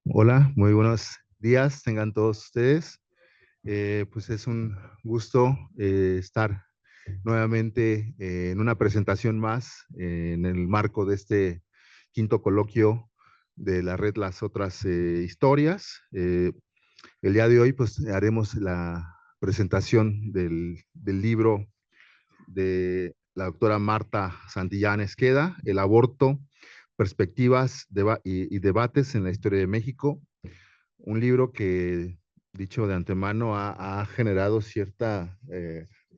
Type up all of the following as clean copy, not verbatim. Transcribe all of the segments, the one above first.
Hola, muy buenos días, tengan todos ustedes. Pues es un gusto estar nuevamente en una presentación más en el marco de este quinto coloquio de la red Las Otras Historias. El día de hoy pues haremos la presentación del libro de la doctora Marta Santillán Esqueda, El aborto, perspectivas y debates en la historia de México, un libro que, dicho de antemano, ha generado cierta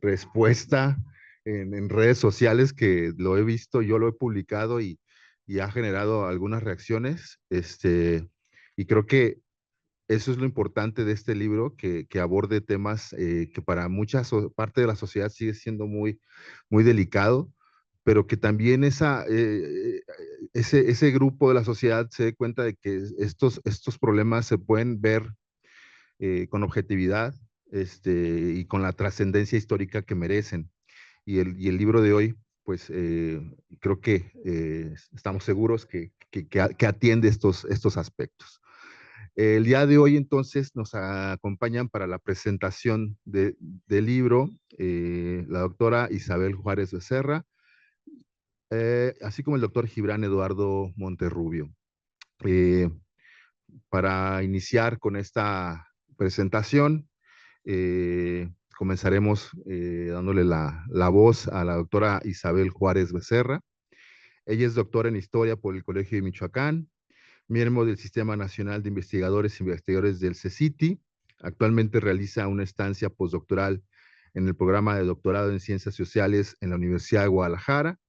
respuesta en redes sociales que lo he visto, yo lo he publicado y ha generado algunas reacciones. Y creo que eso es lo importante de este libro, que aborde temas que para mucha parte de la sociedad sigue siendo muy delicado, pero que también ese grupo de la sociedad se dé cuenta de que estos problemas se pueden ver con objetividad y con la trascendencia histórica que merecen. Y el libro de hoy, pues creo que estamos seguros que atiende estos aspectos. El día de hoy entonces nos acompañan para la presentación del libro la doctora Isabel Juárez Becerra, así como el doctor Gibran Eduardo Monterrubio. Eh, para iniciar con esta presentación, comenzaremos dándole la voz a la doctora Isabel Juárez Becerra. Ella es doctora en Historia por el Colegio de Michoacán, miembro del Sistema Nacional de Investigadores e Investigadores del CECITI. Actualmente realiza una estancia postdoctoral en el programa de doctorado en Ciencias Sociales en la Universidad de Guadalajara.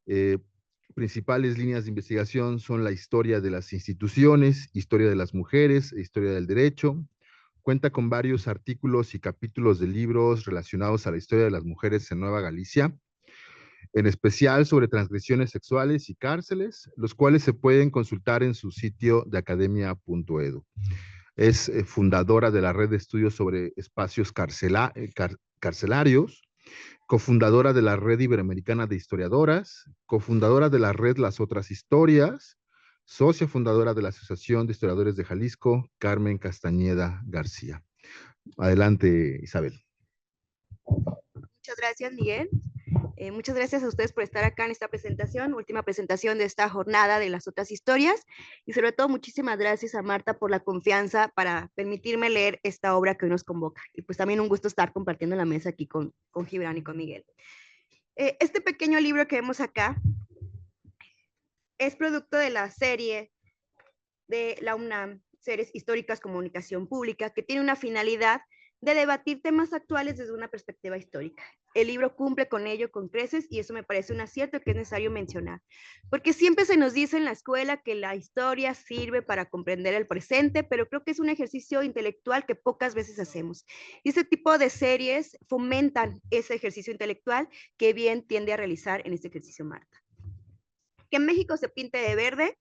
Eh, Principales líneas de investigación son la historia de las instituciones, historia de las mujeres e historia del derecho. Cuenta con varios artículos y capítulos de libros relacionados a la historia de las mujeres en Nueva Galicia, en especial sobre transgresiones sexuales y cárceles, los cuales se pueden consultar en su sitio de academia.edu. Es fundadora de la red de estudios sobre espacios carcelarios, cofundadora de la Red Iberoamericana de Historiadoras, cofundadora de la Red Las Otras Historias, socia fundadora de la Asociación de Historiadores de Jalisco, Carmen Castañeda García. Adelante, Isabel. Muchas gracias, Miguel. Muchas gracias a ustedes por estar acá en esta presentación, última presentación de esta jornada de las otras historias. Y sobre todo, muchísimas gracias a Marta por la confianza para permitirme leer esta obra que hoy nos convoca. Y pues también un gusto estar compartiendo la mesa aquí con Gibran y con Miguel. Este pequeño libro que vemos acá es producto de la serie de la UNAM, Series Históricas Comunicación Pública, que tiene una finalidad de debatir temas actuales desde una perspectiva histórica. El libro cumple con ello con creces y eso me parece un acierto que es necesario mencionar, porque siempre se nos dice en la escuela que la historia sirve para comprender el presente, pero creo que es un ejercicio intelectual que pocas veces hacemos. Y este tipo de series fomentan ese ejercicio intelectual que bien tiende a realizar en este ejercicio Marta. Que México se pinte de verde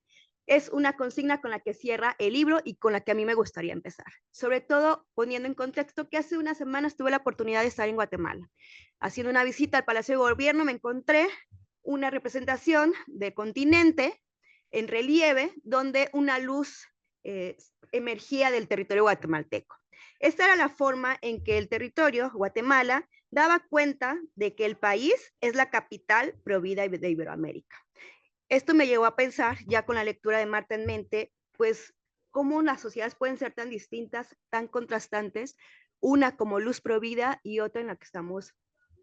es una consigna con la que cierra el libro y con la que a mí me gustaría empezar. Sobre todo poniendo en contexto que hace unas semanas tuve la oportunidad de estar en Guatemala. Haciendo una visita al Palacio de Gobierno me encontré una representación del continente en relieve donde una luz emergía del territorio guatemalteco. Esta era la forma en que el territorio, Guatemala, daba cuenta de que el país es la capital provida de Iberoamérica. Esto me llevó a pensar, ya con la lectura de Marta en mente, pues cómo las sociedades pueden ser tan distintas, tan contrastantes, una como luz provida y otra en la que estamos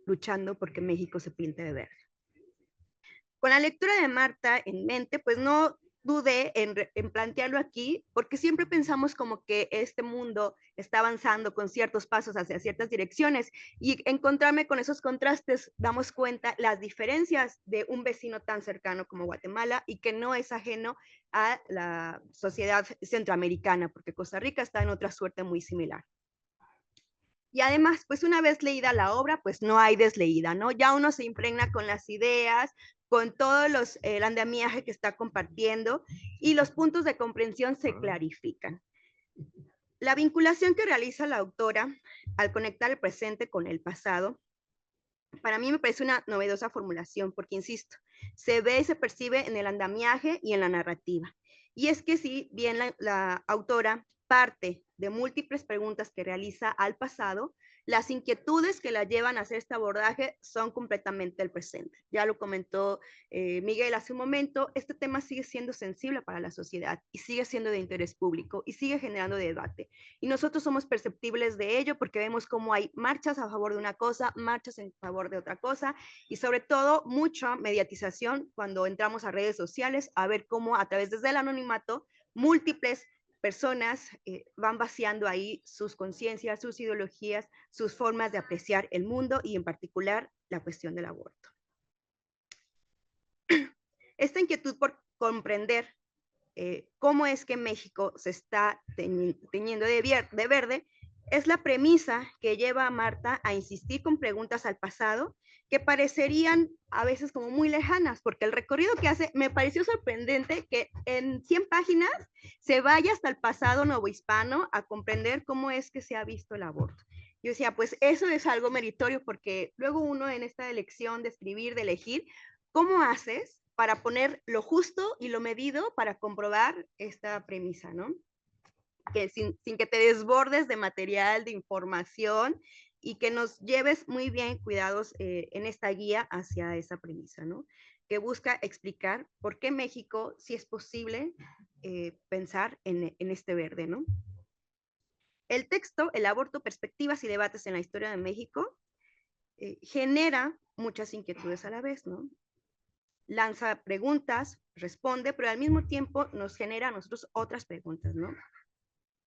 luchando porque México se pinte de verde. Con la lectura de Marta en mente, pues no dudé en plantearlo aquí, porque siempre pensamos como que este mundo está avanzando con ciertos pasos hacia ciertas direcciones y encontrarme con esos contrastes, damos cuenta las diferencias de un vecino tan cercano como Guatemala y que no es ajeno a la sociedad centroamericana, porque Costa Rica está en otra suerte muy similar. Y además, pues una vez leída la obra, pues no hay desleída, ¿no? Ya uno se impregna con las ideas, con todos el andamiaje que está compartiendo y los puntos de comprensión se clarifican. La vinculación que realiza la autora al conectar el presente con el pasado, para mí me parece una novedosa formulación, porque insisto, se ve y se percibe en el andamiaje y en la narrativa. Y es que si bien la autora parte de múltiples preguntas que realiza al pasado, las inquietudes que la llevan a hacer este abordaje son completamente el presente. Ya lo comentó Miguel hace un momento, este tema sigue siendo sensible para la sociedad y sigue siendo de interés público y sigue generando debate. Y nosotros somos perceptibles de ello porque vemos cómo hay marchas a favor de una cosa, marchas en favor de otra cosa y sobre todo mucha mediatización cuando entramos a redes sociales a ver cómo a través desde el anonimato múltiples personas van vaciando ahí sus conciencias, sus ideologías, sus formas de apreciar el mundo y en particular la cuestión del aborto. Esta inquietud por comprender cómo es que México se está teñiendo de verde es la premisa que lleva a Marta a insistir con preguntas al pasado que parecerían a veces como muy lejanas, porque el recorrido que hace me pareció sorprendente que en 100 páginas se vaya hasta el pasado novohispano a comprender cómo es que se ha visto el aborto. Yo decía, pues eso es algo meritorio, porque luego uno en esta elección de escribir, de elegir, ¿cómo haces para poner lo justo y lo medido para comprobar esta premisa, ¿no? Que sin que te desbordes de material, de información y que nos lleves muy bien cuidados en esta guía hacia esa premisa, ¿no? Que busca explicar por qué México sí es posible pensar en este verde, ¿no? El texto, El aborto, perspectivas y debates en la historia de México, genera muchas inquietudes a la vez, ¿no? Lanza preguntas, responde, pero al mismo tiempo nos genera a nosotros otras preguntas, ¿no?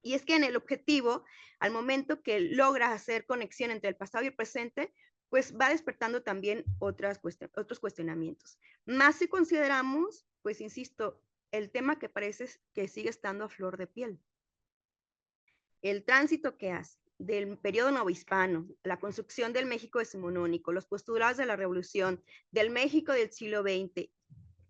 Y es que en el objetivo, al momento que logra hacer conexión entre el pasado y el presente, pues va despertando también otros cuestionamientos. Más si consideramos, pues insisto, el tema que parece que sigue estando a flor de piel. El tránsito que hace del periodo novohispano, la construcción del México decimonónico, los postulados de la Revolución, del México del siglo XX,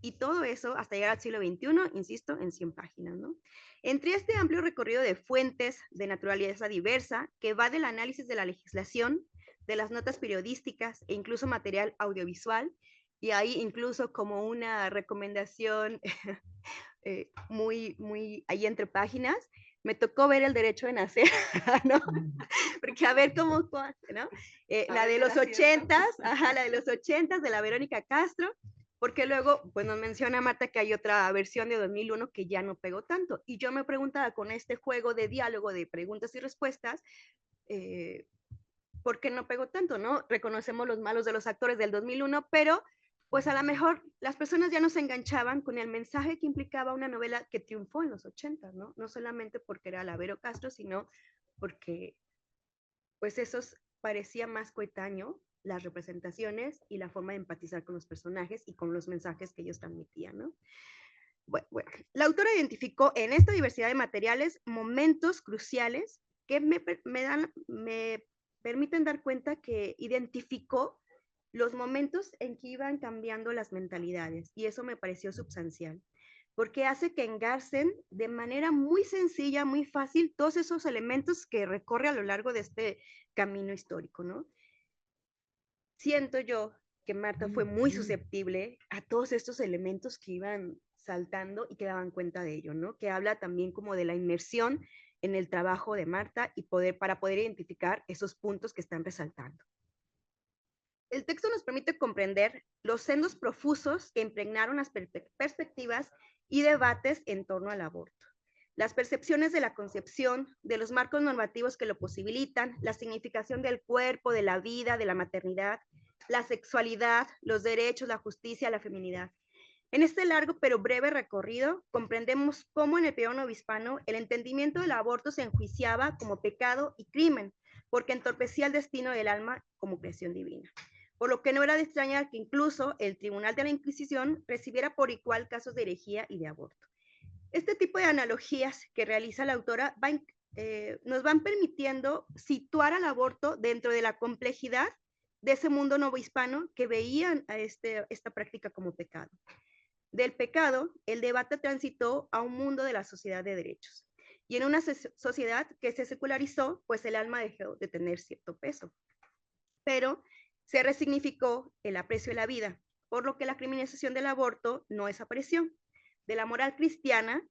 y todo eso hasta llegar al siglo XXI, insisto, en 100 páginas, ¿no? Entre este amplio recorrido de fuentes de naturaleza diversa, que va del análisis de la legislación, de las notas periodísticas e incluso material audiovisual, y ahí incluso como una recomendación muy ahí entre páginas, me tocó ver El derecho de nacer, ¿no? Porque a ver cómo, ¿no? La de los 80s, ajá, la de los 80s de la Verónica Castro, porque luego, pues nos menciona Marta que hay otra versión de 2001 que ya no pegó tanto. Y yo me preguntaba con este juego de diálogo, de preguntas y respuestas, ¿por qué no pegó tanto, no? Reconocemos los malos de los actores del 2001, pero pues a lo mejor las personas ya no se enganchaban con el mensaje que implicaba una novela que triunfó en los 80, ¿no? No solamente porque era la Vero Castro, sino porque pues eso parecía más coetáneo, las representaciones y la forma de empatizar con los personajes y con los mensajes que ellos transmitían, ¿no? Bueno, la autora identificó en esta diversidad de materiales momentos cruciales que me permiten dar cuenta que identificó los momentos en que iban cambiando las mentalidades y eso me pareció substancial porque hace que engarcen de manera muy sencilla, muy fácil, todos esos elementos que recorre a lo largo de este camino histórico, ¿no? Siento yo que Marta fue muy susceptible a todos estos elementos que iban saltando y que daban cuenta de ello, ¿no? Que habla también como de la inmersión en el trabajo de Marta y para poder identificar esos puntos que están resaltando. El texto nos permite comprender los sendos profusos que impregnaron las perspectivas y debates en torno al aborto. Las percepciones de la concepción, de los marcos normativos que lo posibilitan, la significación del cuerpo, de la vida, de la maternidad, la sexualidad, los derechos, la justicia, la feminidad. En este largo pero breve recorrido, comprendemos cómo en el periodo novohispano el entendimiento del aborto se enjuiciaba como pecado y crimen, porque entorpecía el destino del alma como creación divina. Por lo que no era de extrañar que incluso el Tribunal de la Inquisición recibiera por igual casos de herejía y de aborto. Este tipo de analogías que realiza la autora nos van permitiendo situar al aborto dentro de la complejidad de ese mundo novohispano que veían a esta práctica como pecado. Del pecado, el debate transitó a un mundo de la sociedad de derechos. Y en una sociedad que se secularizó, pues el alma dejó de tener cierto peso. Pero se resignificó el aprecio de la vida, por lo que la criminalización del aborto no desapareció. De la moral cristiana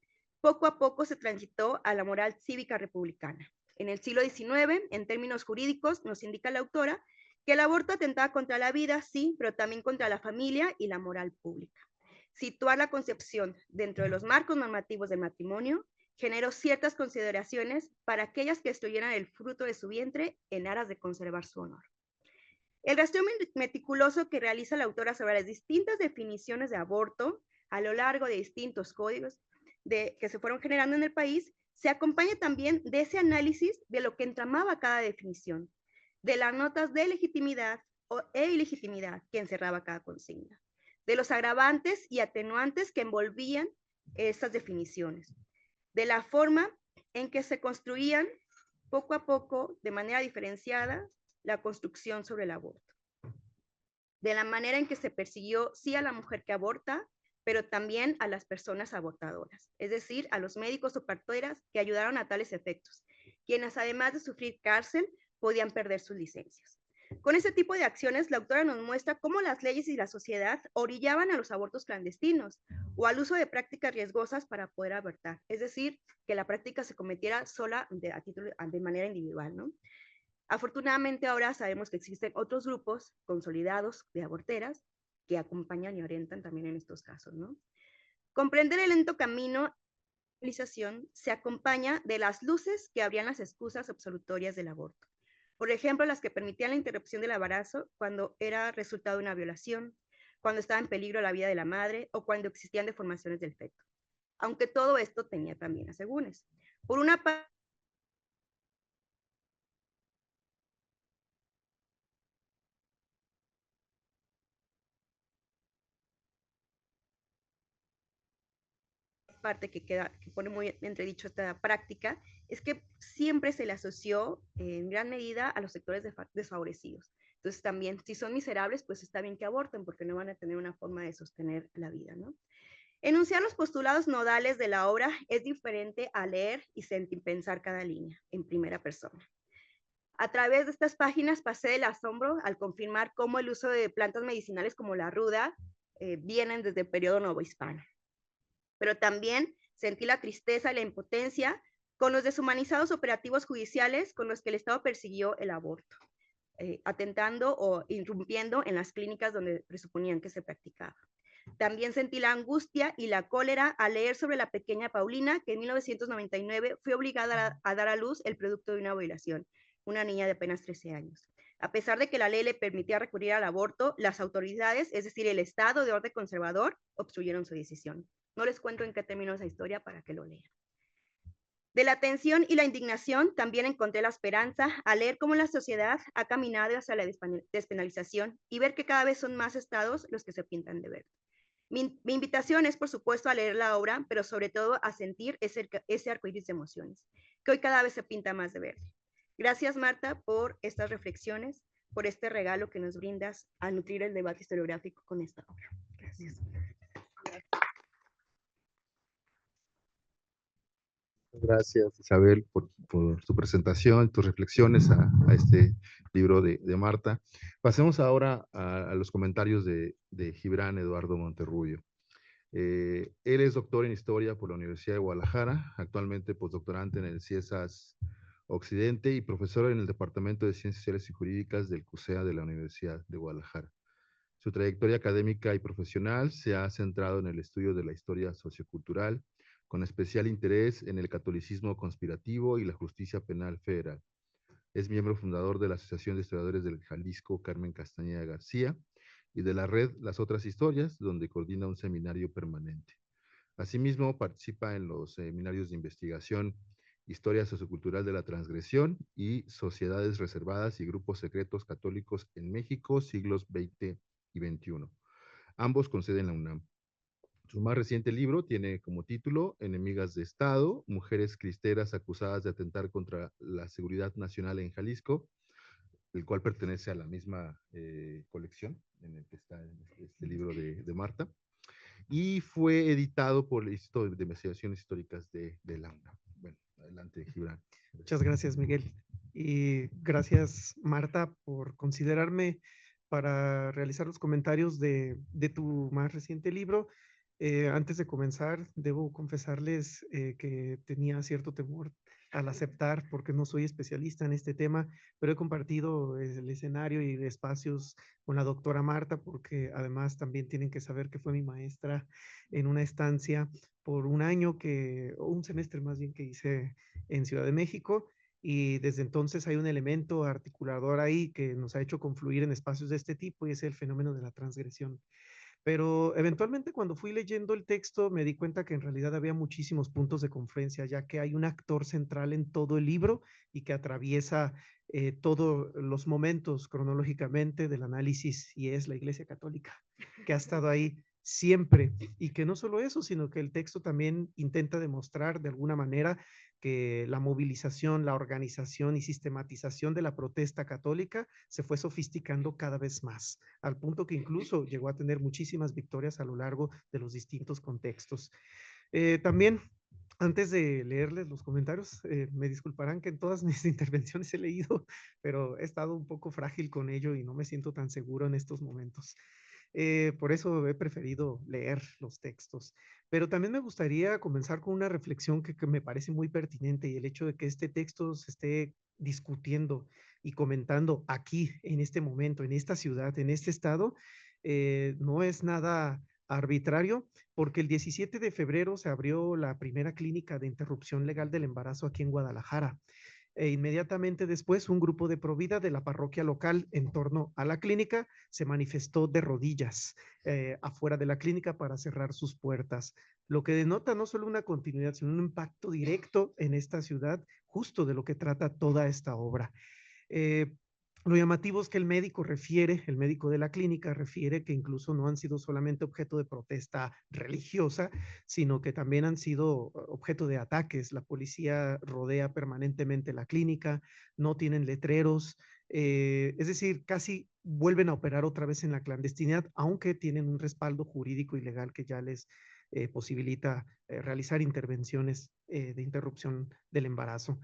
poco a poco se transitó a la moral cívica republicana. En el siglo XIX, en términos jurídicos, nos indica la autora que el aborto atentaba contra la vida, sí, pero también contra la familia y la moral pública. Situar la concepción dentro de los marcos normativos del matrimonio generó ciertas consideraciones para aquellas que estuvieran el fruto de su vientre en aras de conservar su honor. El rastreo meticuloso que realiza la autora sobre las distintas definiciones de aborto a lo largo de distintos códigos que se fueron generando en el país se acompaña también de ese análisis de lo que entramaba cada definición, de las notas de legitimidad e ilegitimidad que encerraba cada consigna, de los agravantes y atenuantes que envolvían estas definiciones, de la forma en que se construían poco a poco, de manera diferenciada, la construcción sobre el aborto, de la manera en que se persiguió sí a la mujer que aborta, pero también a las personas abortadoras, es decir, a los médicos o parteras que ayudaron a tales efectos, quienes además de sufrir cárcel, podían perder sus licencias. Con este tipo de acciones, la autora nos muestra cómo las leyes y la sociedad orillaban a los abortos clandestinos o al uso de prácticas riesgosas para poder abortar, es decir, que la práctica se cometiera sola de manera individual, ¿no? Afortunadamente ahora sabemos que existen otros grupos consolidados de aborteras que acompañan y orientan también en estos casos, ¿no? Comprender el lento camino de la legalización se acompaña de las luces que abrían las excusas absolutorias del aborto. Por ejemplo, las que permitían la interrupción del embarazo cuando era resultado de una violación, cuando estaba en peligro la vida de la madre o cuando existían deformaciones del feto. Aunque todo esto tenía también asegúnes. Por una parte, que pone muy entredicho esta práctica, es que siempre se le asoció en gran medida a los sectores desfavorecidos. Entonces también, si son miserables, pues está bien que aborten, porque no van a tener una forma de sostener la vida, ¿no? Enunciar los postulados nodales de la obra es diferente a leer y sentir pensar cada línea en primera persona. A través de estas páginas pasé del asombro al confirmar cómo el uso de plantas medicinales como la ruda vienen desde el periodo novohispano. Pero también sentí la tristeza y la impotencia con los deshumanizados operativos judiciales con los que el Estado persiguió el aborto, atentando o irrumpiendo en las clínicas donde presuponían que se practicaba. También sentí la angustia y la cólera al leer sobre la pequeña Paulina, que en 1999 fue obligada a dar a luz el producto de una violación, una niña de apenas 13 años. A pesar de que la ley le permitía recurrir al aborto, las autoridades, es decir, el Estado de orden conservador, obstruyeron su decisión. No les cuento en qué terminó esa historia para que lo lean. De la tensión y la indignación también encontré la esperanza al leer cómo la sociedad ha caminado hacia la despenalización y ver que cada vez son más estados los que se pintan de verde. Mi invitación es, por supuesto, a leer la obra, pero sobre todo a sentir ese arcoíris de emociones, que hoy cada vez se pinta más de verde. Gracias, Marta, por estas reflexiones, por este regalo que nos brindas a nutrir el debate historiográfico con esta obra. Gracias. Gracias, Isabel, por tu presentación, tus reflexiones a este libro de Marta. Pasemos ahora a los comentarios de Gibran Eduardo Monterrubio. Él es doctor en Historia por la Universidad de Guadalajara, actualmente postdoctorante en el CIESAS Occidente y profesor en el Departamento de Ciencias Sociales y Jurídicas del CUSEA de la Universidad de Guadalajara. Su trayectoria académica y profesional se ha centrado en el estudio de la historia sociocultural, con especial interés en el catolicismo conspirativo y la justicia penal federal. Es miembro fundador de la Asociación de Historiadores del Jalisco Carmen Castañeda García y de la red Las Otras Historias, donde coordina un seminario permanente. Asimismo, participa en los seminarios de investigación Historia Sociocultural de la Transgresión y Sociedades Reservadas y Grupos Secretos Católicos en México, siglos XX y XXI. Ambos con sede en la UNAM. Su más reciente libro tiene como título Enemigas de Estado, mujeres cristeras acusadas de atentar contra la seguridad nacional en Jalisco, el cual pertenece a la misma colección en el que está este libro de Marta, y fue editado por el Instituto de Investigaciones Históricas de la UNAM. Bueno, adelante, Gibran. Muchas gracias, Miguel. Y gracias, Marta, por considerarme para realizar los comentarios de tu más reciente libro. Antes de comenzar, debo confesarles que tenía cierto temor al aceptar, porque no soy especialista en este tema, pero he compartido el escenario y espacios con la doctora Marta, porque además también tienen que saber que fue mi maestra en una estancia por un año o un semestre más bien que hice en Ciudad de México. Y desde entonces hay un elemento articulador ahí que nos ha hecho confluir en espacios de este tipo y es el fenómeno de la transgresión. Pero eventualmente cuando fui leyendo el texto me di cuenta que en realidad había muchísimos puntos de confluencia, ya que hay un actor central en todo el libro y que atraviesa todos los momentos cronológicamente del análisis y es la Iglesia Católica, que ha estado ahí siempre. Y que no solo eso, sino que el texto también intenta demostrar de alguna manera que la movilización, la organización y sistematización de la protesta católica se fue sofisticando cada vez más, al punto que incluso llegó a tener muchísimas victorias a lo largo de los distintos contextos. También, antes de leerles los comentarios, me disculparán que en todas mis intervenciones he leído, pero he estado un poco frágil con ello y no me siento tan seguro en estos momentos. Por eso he preferido leer los textos. Pero también me gustaría comenzar con una reflexión que me parece muy pertinente y el hecho de que este texto se esté discutiendo y comentando aquí, en este momento, en esta ciudad, en este estado, no es nada arbitrario, porque el 17 de febrero se abrió la primera clínica de interrupción legal del embarazo aquí en Guadalajara. Inmediatamente después, un grupo de provida de la parroquia local en torno a la clínica se manifestó de rodillas afuera de la clínica para cerrar sus puertas, lo que denota no solo una continuidad, sino un impacto directo en esta ciudad, justo de lo que trata toda esta obra. Eh, lo llamativo es que el médico de la clínica refiere que incluso no han sido solamente objeto de protesta religiosa, sino que también han sido objeto de ataques. La policía rodea permanentemente la clínica, no tienen letreros, es decir, casi vuelven a operar otra vez en la clandestinidad, aunque tienen un respaldo jurídico y legal que ya les posibilita realizar intervenciones de interrupción del embarazo.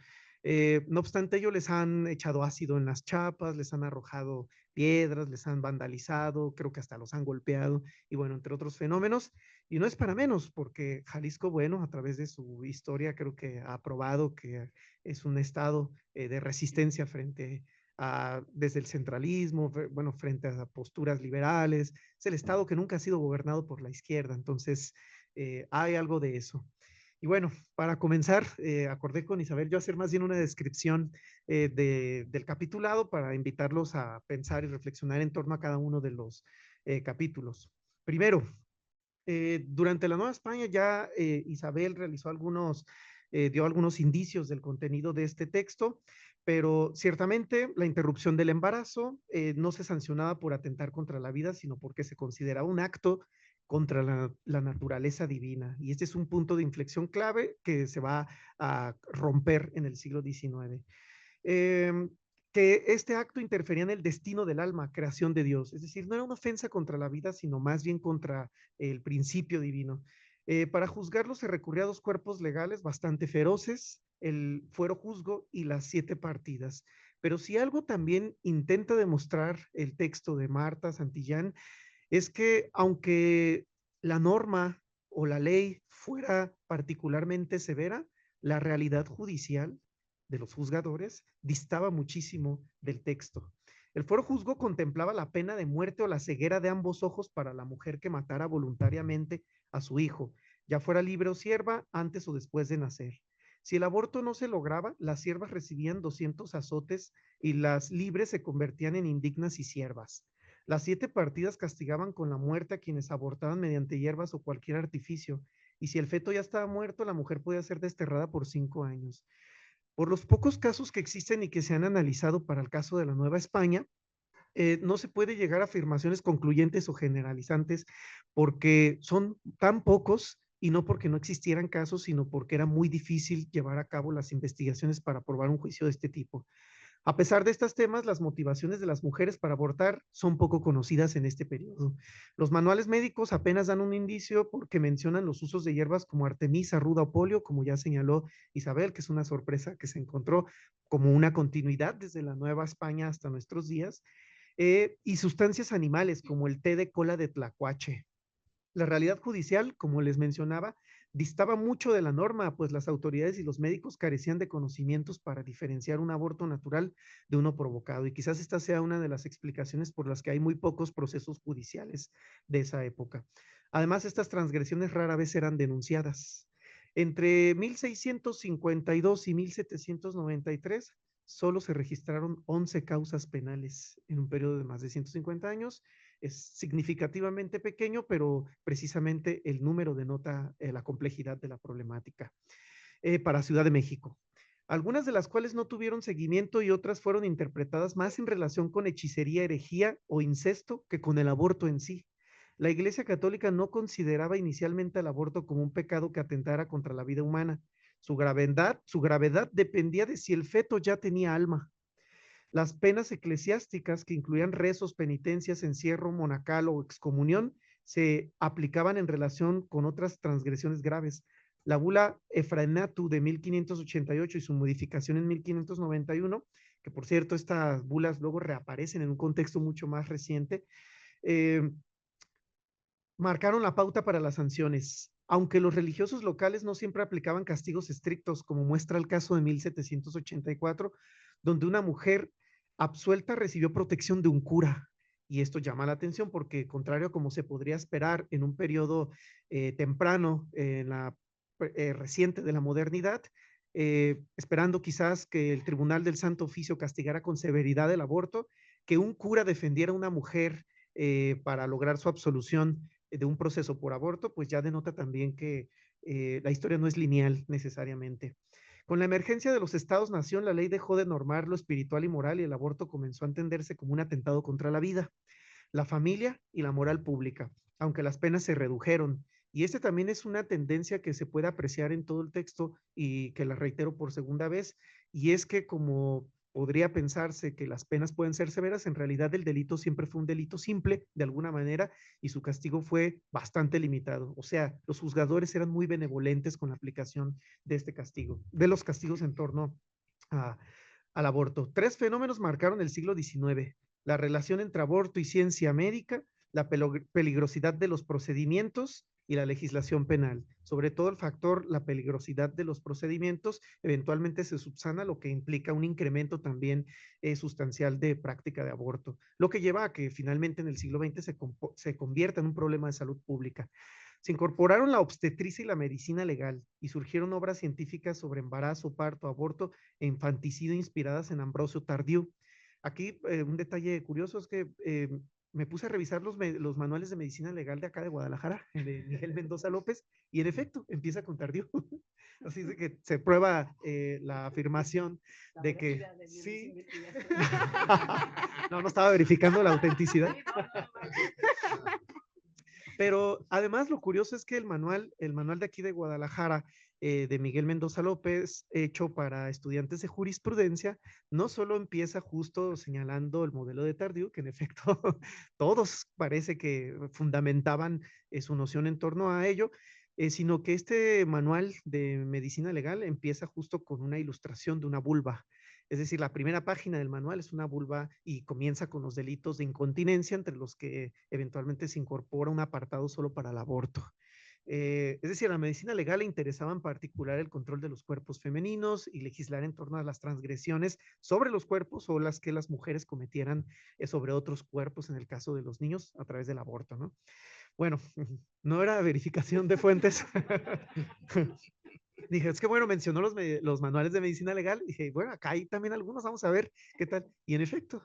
No obstante, ellos les han echado ácido en las chapas, les han arrojado piedras, les han vandalizado, creo que hasta los han golpeado, y bueno, entre otros fenómenos. Y no es para menos, porque Jalisco, bueno, a través de su historia, creo que ha probado que es un estado de resistencia frente a, desde el centralismo, bueno, frente a posturas liberales. Es el estado que nunca ha sido gobernado por la izquierda, entonces hay algo de eso. Y bueno, para comenzar, acordé con Isabel yo hacer más bien una descripción del capitulado para invitarlos a pensar y reflexionar en torno a cada uno de los capítulos. Primero, durante la Nueva España ya Isabel dio algunos indicios del contenido de este texto, pero ciertamente la interrupción del embarazo no se sancionaba por atentar contra la vida, sino porque se consideraba un acto contra la naturaleza divina. Y este es un punto de inflexión clave que se va a romper en el siglo XIX. Eh, que este acto interfería en el destino del alma, creación de Dios. Es decir, no era una ofensa contra la vida, sino más bien contra el principio divino. Para juzgarlo se recurría a dos cuerpos legales bastante feroces, el fuero juzgo y las 7 partidas. Pero si algo también intenta demostrar el texto de Marta Santillán, es que aunque la norma o la ley fuera particularmente severa, la realidad judicial de los juzgadores distaba muchísimo del texto. El foro juzgo contemplaba la pena de muerte o la ceguera de ambos ojos para la mujer que matara voluntariamente a su hijo, ya fuera libre o sierva, antes o después de nacer. Si el aborto no se lograba, las siervas recibían 200 azotes y las libres se convertían en indignas y siervas. Las 7 partidas castigaban con la muerte a quienes abortaban mediante hierbas o cualquier artificio, y si el feto ya estaba muerto, la mujer podía ser desterrada por 5 años. Por los pocos casos que existen y que se han analizado para el caso de la Nueva España, no se puede llegar a afirmaciones concluyentes o generalizantes porque son tan pocos y no porque no existieran casos, sino porque era muy difícil llevar a cabo las investigaciones para probar un juicio de este tipo. A pesar de estos temas, las motivaciones de las mujeres para abortar son poco conocidas en este periodo. Los manuales médicos apenas dan un indicio porque mencionan los usos de hierbas como artemisa, ruda o polio, como ya señaló Isabel, que es una sorpresa que se encontró como una continuidad desde la Nueva España hasta nuestros días, y sustancias animales como el té de cola de tlacuache. La realidad judicial, como les mencionaba, distaba mucho de la norma, pues las autoridades y los médicos carecían de conocimientos para diferenciar un aborto natural de uno provocado. Y quizás esta sea una de las explicaciones por las que hay muy pocos procesos judiciales de esa época. Además, estas transgresiones rara vez eran denunciadas. Entre 1652 y 1793, solo se registraron 11 causas penales en un periodo de más de 150 años. Es significativamente pequeño, pero precisamente el número denota la complejidad de la problemática. Para Ciudad de México, algunas de las cuales no tuvieron seguimiento y otras fueron interpretadas más en relación con hechicería, herejía o incesto que con el aborto en sí. La Iglesia Católica no consideraba inicialmente el aborto como un pecado que atentara contra la vida humana. Su gravedad dependía de si el feto ya tenía alma. Las penas eclesiásticas, que incluían rezos, penitencias, encierro monacal o excomunión, se aplicaban en relación con otras transgresiones graves. La bula Efraenatu de 1588 y su modificación en 1591, que por cierto estas bulas luego reaparecen en un contexto mucho más reciente, eh, marcaron la pauta para las sanciones. Aunque los religiosos locales no siempre aplicaban castigos estrictos, como muestra el caso de 1784, donde una mujer absuelta recibió protección de un cura. Y esto llama la atención porque, contrario a como se podría esperar en un periodo temprano, en la reciente de la modernidad, esperando quizás que el Tribunal del Santo Oficio castigara con severidad el aborto, que un cura defendiera a una mujer para lograr su absolución de un proceso por aborto, pues ya denota también que la historia no es lineal necesariamente. Con la emergencia de los estados-nación, la ley dejó de normar lo espiritual y moral y el aborto comenzó a entenderse como un atentado contra la vida, la familia y la moral pública, aunque las penas se redujeron. Y este también es una tendencia que se puede apreciar en todo el texto y que la reitero por segunda vez, y es que como podría pensarse que las penas pueden ser severas, en realidad el delito siempre fue un delito simple de alguna manera y su castigo fue bastante limitado. O sea, los juzgadores eran muy benevolentes con la aplicación de este castigo, de los castigos en torno a, al aborto. Tres fenómenos marcaron el siglo XIX: la relación entre aborto y ciencia médica, la peligrosidad de los procedimientos y la legislación penal. Sobre todo el factor, la peligrosidad de los procedimientos, eventualmente se subsana, lo que implica un incremento también sustancial de práctica de aborto, lo que lleva a que finalmente en el siglo XX se convierta en un problema de salud pública. Se incorporaron la obstetricia y la medicina legal y surgieron obras científicas sobre embarazo, parto, aborto e infanticidio inspiradas en Ambrosio Tardieu. Aquí un detalle curioso es que me puse a revisar los manuales de medicina legal de acá de Guadalajara, de Miguel Mendoza López, y en efecto empieza con Tardieu. Así es de que se prueba la afirmación de que sí. No estaba verificando la autenticidad. Pero además lo curioso es que el manual de aquí de Guadalajara, de Miguel Mendoza López, hecho para estudiantes de jurisprudencia, no solo empieza justo señalando el modelo de Tardieu, que en efecto todos parece que fundamentaban su noción en torno a ello, sino que este manual de medicina legal empieza justo con una ilustración de una vulva. Es decir, la primera página del manual es una vulva y comienza con los delitos de incontinencia, entre los que eventualmente se incorpora un apartado solo para el aborto. Es decir, a la medicina legal le interesaba en particular el control de los cuerpos femeninos y legislar en torno a las transgresiones sobre los cuerpos o las que las mujeres cometieran sobre otros cuerpos, en el caso de los niños, a través del aborto, ¿no? Bueno, no era verificación de fuentes. Dije, es que bueno, mencionó los manuales de medicina legal. Dije, bueno, acá hay también algunos, vamos a ver qué tal. Y en efecto,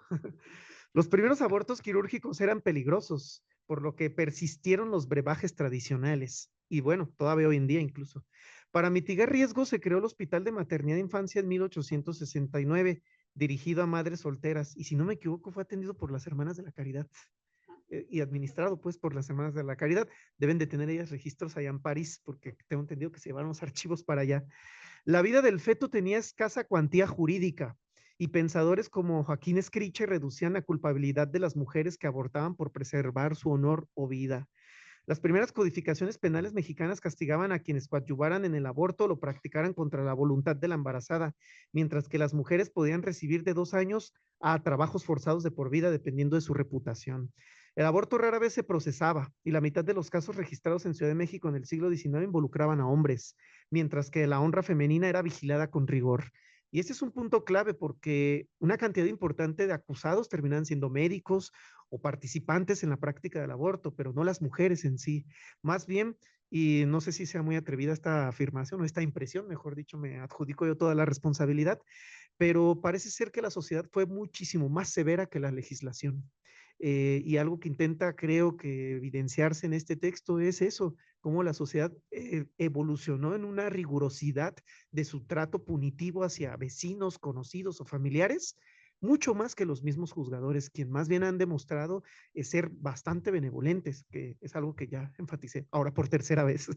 los primeros abortos quirúrgicos eran peligrosos, por lo que persistieron los brebajes tradicionales. Y bueno, todavía hoy en día incluso. Para mitigar riesgos se creó el Hospital de Maternidad e Infancia en 1869, dirigido a madres solteras. Y si no me equivoco, fue atendido por las Hermanas de la Caridad y administrado pues por las Hermanas de la Caridad. Deben de tener ellas registros allá en París, porque tengo entendido que se llevaron los archivos para allá. La vida del feto tenía escasa cuantía jurídica y pensadores como Joaquín Escriche reducían la culpabilidad de las mujeres que abortaban por preservar su honor o vida. Las primeras codificaciones penales mexicanas castigaban a quienes coadyuvaran en el aborto o lo practicaran contra la voluntad de la embarazada, mientras que las mujeres podían recibir de 2 años a trabajos forzados de por vida dependiendo de su reputación. El aborto rara vez se procesaba y la mitad de los casos registrados en Ciudad de México en el siglo XIX involucraban a hombres, mientras que la honra femenina era vigilada con rigor. Y este es un punto clave porque una cantidad importante de acusados terminan siendo médicos o participantes en la práctica del aborto, pero no las mujeres en sí. Más bien, y no sé si sea muy atrevida esta afirmación o esta impresión, mejor dicho, me adjudico yo toda la responsabilidad, pero parece ser que la sociedad fue muchísimo más severa que la legislación. Y algo que intenta, creo que evidenciarse en este texto es eso, cómo la sociedad evolucionó en una rigurosidad de su trato punitivo hacia vecinos, conocidos o familiares, mucho más que los mismos juzgadores, quien más bien han demostrado ser bastante benevolentes, que es algo que ya enfaticé ahora por tercera vez.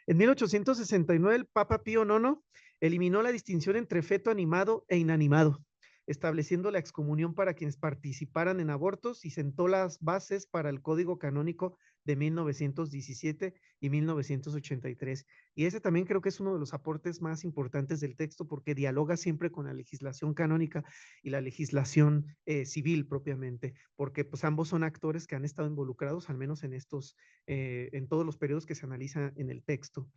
En 1869, el Papa Pío IX eliminó la distinción entre feto animado e inanimado, estableciendo la excomunión para quienes participaran en abortos y sentó las bases para el Código Canónico de 1917 y 1983. Y ese también creo que es uno de los aportes más importantes del texto porque dialoga siempre con la legislación canónica y la legislación civil propiamente, porque pues ambos son actores que han estado involucrados, al menos en estos, en todos los periodos que se analiza en el texto.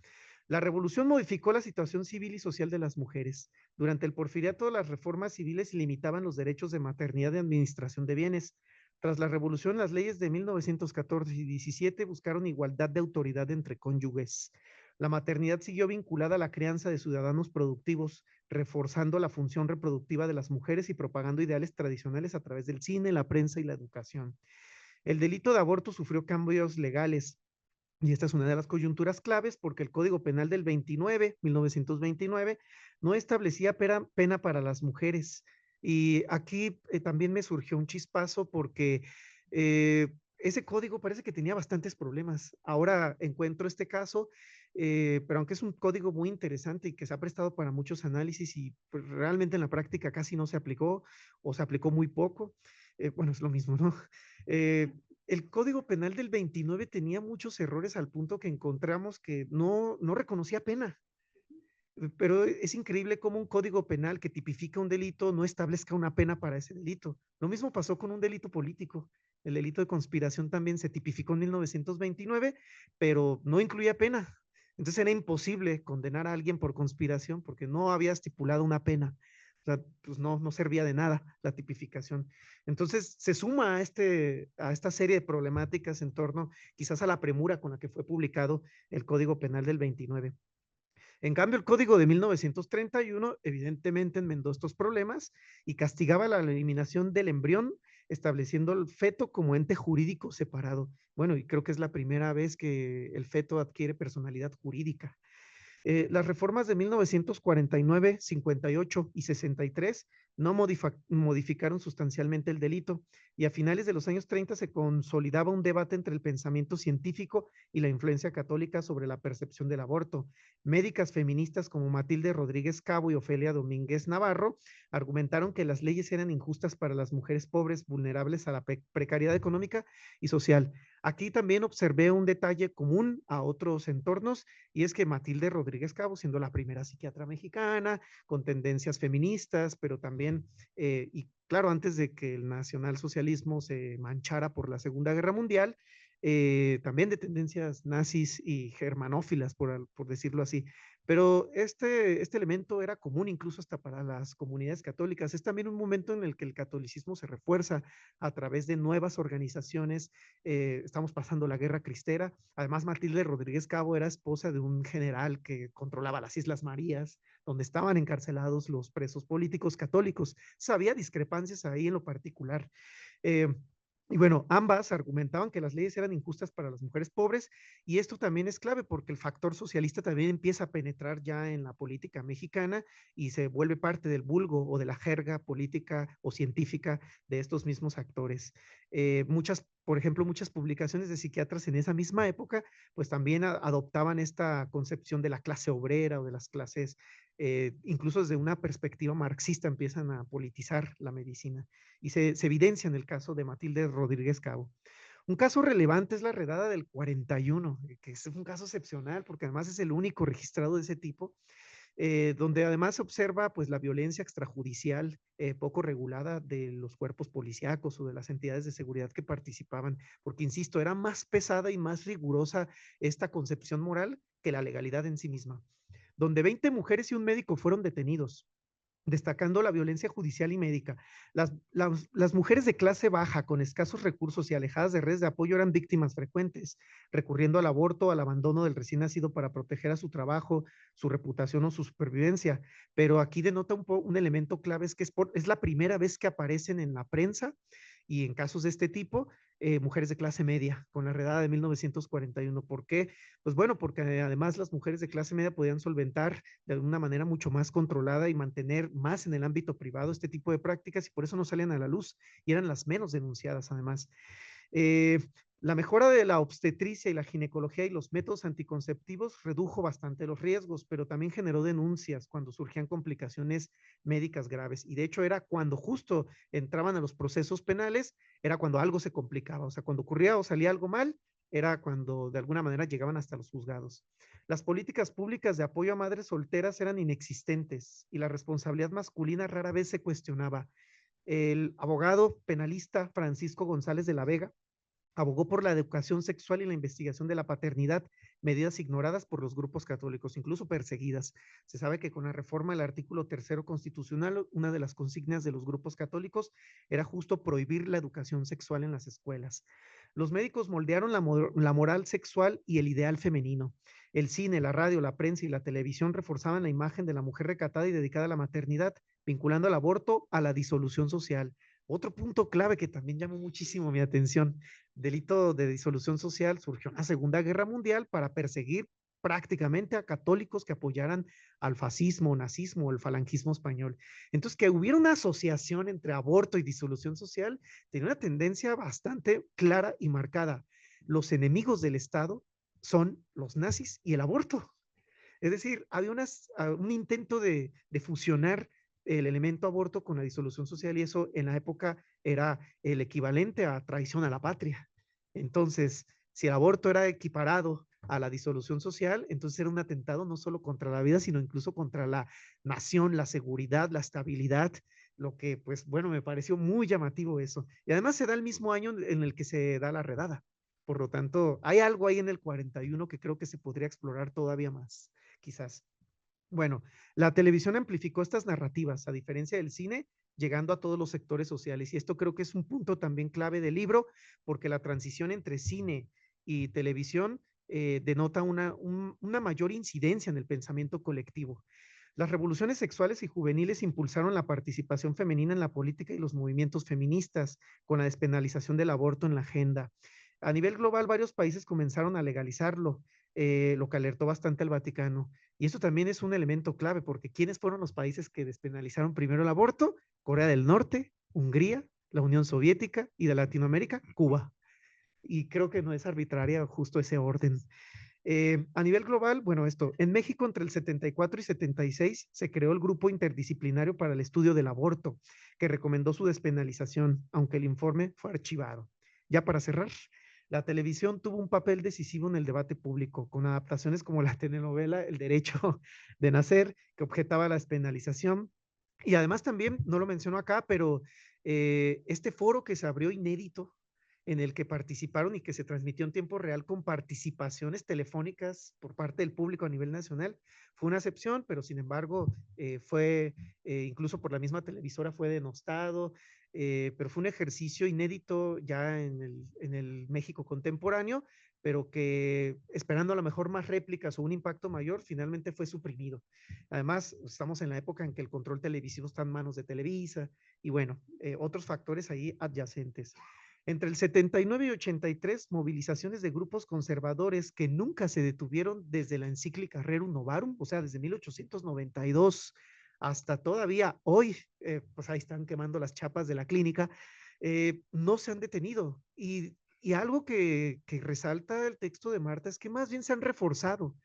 La revolución modificó la situación civil y social de las mujeres. Durante el porfiriato, las reformas civiles limitaban los derechos de maternidad y administración de bienes. Tras la revolución, las leyes de 1914 y 17 buscaron igualdad de autoridad entre cónyuges. La maternidad siguió vinculada a la crianza de ciudadanos productivos, reforzando la función reproductiva de las mujeres y propagando ideales tradicionales a través del cine, la prensa y la educación. El delito de aborto sufrió cambios legales, y esta es una de las coyunturas claves porque el Código Penal del 1929, no establecía pena para las mujeres. Y aquí también me surgió un chispazo porque ese código parece que tenía bastantes problemas. Ahora encuentro este caso, pero aunque es un código muy interesante y que se ha prestado para muchos análisis y pues, realmente en la práctica casi no se aplicó o se aplicó muy poco, bueno, es lo mismo, ¿no? El Código Penal del 29 tenía muchos errores al punto que encontramos que no reconocía pena. Pero es increíble cómo un código penal que tipifica un delito no establezca una pena para ese delito. Lo mismo pasó con un delito político. El delito de conspiración también se tipificó en 1929, pero no incluía pena. Entonces era imposible condenar a alguien por conspiración porque no había estipulado una pena. O sea, pues no servía de nada la tipificación. Entonces se suma a esta serie de problemáticas en torno quizás a la premura con la que fue publicado el Código Penal del 29. En cambio, el Código de 1931 evidentemente enmendó estos problemas y castigaba la eliminación del embrión, estableciendo el feto como ente jurídico separado. Bueno, y creo que es la primera vez que el feto adquiere personalidad jurídica. Las reformas de 1949, 58 y 63 no modificaron sustancialmente el delito y a finales de los años 30 se consolidaba un debate entre el pensamiento científico y la influencia católica sobre la percepción del aborto. Médicas feministas como Matilde Rodríguez Cabo y Ofelia Domínguez Navarro argumentaron que las leyes eran injustas para las mujeres pobres vulnerables a la precariedad económica y social. Aquí también observé un detalle común a otros entornos y es que Matilde Rodríguez Cabo, siendo la primera psiquiatra mexicana, con tendencias feministas, pero también, y claro, antes de que el nacionalsocialismo se manchara por la Segunda Guerra Mundial, también de tendencias nazis y germanófilas, por decirlo así. Pero este elemento era común incluso hasta para las comunidades católicas. Es también un momento en el que el catolicismo se refuerza a través de nuevas organizaciones. Estamos pasando la Guerra Cristera. Además, Matilde Rodríguez Cabo era esposa de un general que controlaba las Islas Marías, donde estaban encarcelados los presos políticos católicos. Sabía discrepancias ahí en lo particular. Eh, y bueno, ambas argumentaban que las leyes eran injustas para las mujeres pobres y esto también es clave porque el factor socialista también empieza a penetrar ya en la política mexicana y se vuelve parte del vulgo o de la jerga política o científica de estos mismos actores. Por ejemplo, muchas publicaciones de psiquiatras en esa misma época, pues también adoptaban esta concepción de la clase obrera o de las clases, incluso desde una perspectiva marxista empiezan a politizar la medicina y se evidencia en el caso de Matilde Rodríguez Cabo. Un caso relevante es la redada del 41, que es un caso excepcional porque además es el único registrado de ese tipo donde además se observa pues la violencia extrajudicial poco regulada de los cuerpos policíacos o de las entidades de seguridad que participaban, porque insisto, era más pesada y más rigurosa esta concepción moral que la legalidad en sí misma, donde 20 mujeres y un médico fueron detenidos, destacando la violencia judicial y médica. Las mujeres de clase baja, con escasos recursos y alejadas de redes de apoyo, eran víctimas frecuentes, recurriendo al aborto, al abandono del recién nacido para proteger a su trabajo, su reputación o su supervivencia. Pero aquí denota un elemento clave, es que es la primera vez que aparecen en la prensa y en casos de este tipo, mujeres de clase media, con la redada de 1941. ¿Por qué? Pues bueno, porque además las mujeres de clase media podían solventar de alguna manera mucho más controlada y mantener más en el ámbito privado este tipo de prácticas, y por eso no salían a la luz y eran las menos denunciadas además. Eh, la mejora de la obstetricia y la ginecología y los métodos anticonceptivos redujo bastante los riesgos, pero también generó denuncias cuando surgían complicaciones médicas graves. Y de hecho era cuando justo entraban a los procesos penales, era cuando algo se complicaba. O sea, cuando ocurría o salía algo mal, era cuando de alguna manera llegaban hasta los juzgados. Las políticas públicas de apoyo a madres solteras eran inexistentes y la responsabilidad masculina rara vez se cuestionaba. El abogado penalista Francisco González de la Vega abogó por la educación sexual y la investigación de la paternidad, medidas ignoradas por los grupos católicos, incluso perseguidas. Se sabe que con la reforma del artículo 3 constitucional, una de las consignas de los grupos católicos era justo prohibir la educación sexual en las escuelas. Los médicos moldearon la moral sexual y el ideal femenino. El cine, la radio, la prensa y la televisión reforzaban la imagen de la mujer recatada y dedicada a la maternidad, vinculando el aborto a la disolución social. Otro punto clave que también llamó muchísimo mi atención: delito de disolución social surgió en la Segunda Guerra Mundial para perseguir prácticamente a católicos que apoyaran al fascismo, nazismo o el falangismo español. Entonces, que hubiera una asociación entre aborto y disolución social tenía una tendencia bastante clara y marcada. Los enemigos del Estado son los nazis y el aborto. Es decir, había un intento de fusionar el elemento aborto con la disolución social, y eso en la época era el equivalente a traición a la patria. Entonces, si el aborto era equiparado a la disolución social, entonces era un atentado no solo contra la vida, sino incluso contra la nación, la seguridad, la estabilidad, lo que, pues bueno, me pareció muy llamativo eso. Y además se da el mismo año en el que se da la redada. Por lo tanto, hay algo ahí en el 41 que creo que se podría explorar todavía más, quizás. Bueno, la televisión amplificó estas narrativas, a diferencia del cine, llegando a todos los sectores sociales. Y esto creo que es un punto también clave del libro, porque la transición entre cine y televisión denota una mayor incidencia en el pensamiento colectivo. Las revoluciones sexuales y juveniles impulsaron la participación femenina en la política y los movimientos feministas, con la despenalización del aborto en la agenda. A nivel global, varios países comenzaron a legalizarlo, lo que alertó bastante al Vaticano. Y eso también es un elemento clave, porque ¿quiénes fueron los países que despenalizaron primero el aborto? Corea del Norte, Hungría, la Unión Soviética, y de Latinoamérica, Cuba. Y creo que no es arbitraria justo ese orden. A nivel global, bueno, en México entre el 74 y 76 se creó el Grupo Interdisciplinario para el Estudio del Aborto, que recomendó su despenalización, aunque el informe fue archivado. Ya para cerrar, la televisión tuvo un papel decisivo en el debate público, con adaptaciones como la telenovela El Derecho de Nacer, que objetaba la despenalización. Y además también, no lo menciono acá, pero este foro que se abrió inédito, en el que participaron y que se transmitió en tiempo real con participaciones telefónicas por parte del público a nivel nacional, fue una excepción, pero sin embargo fue, incluso por la misma televisora, fue denostado, pero fue un ejercicio inédito ya en el México contemporáneo, pero que esperando a lo mejor más réplicas o un impacto mayor, finalmente fue suprimido. Además, estamos en la época en que el control televisivo está en manos de Televisa y bueno, otros factores ahí adyacentes. Entre el 79 y 83, movilizaciones de grupos conservadores que nunca se detuvieron desde la encíclica Rerum Novarum, o sea, desde 1892 hasta todavía hoy, pues ahí están quemando las chapas de la clínica, no se han detenido. Y algo que resalta el texto de Marta es que más bien se han reforzado.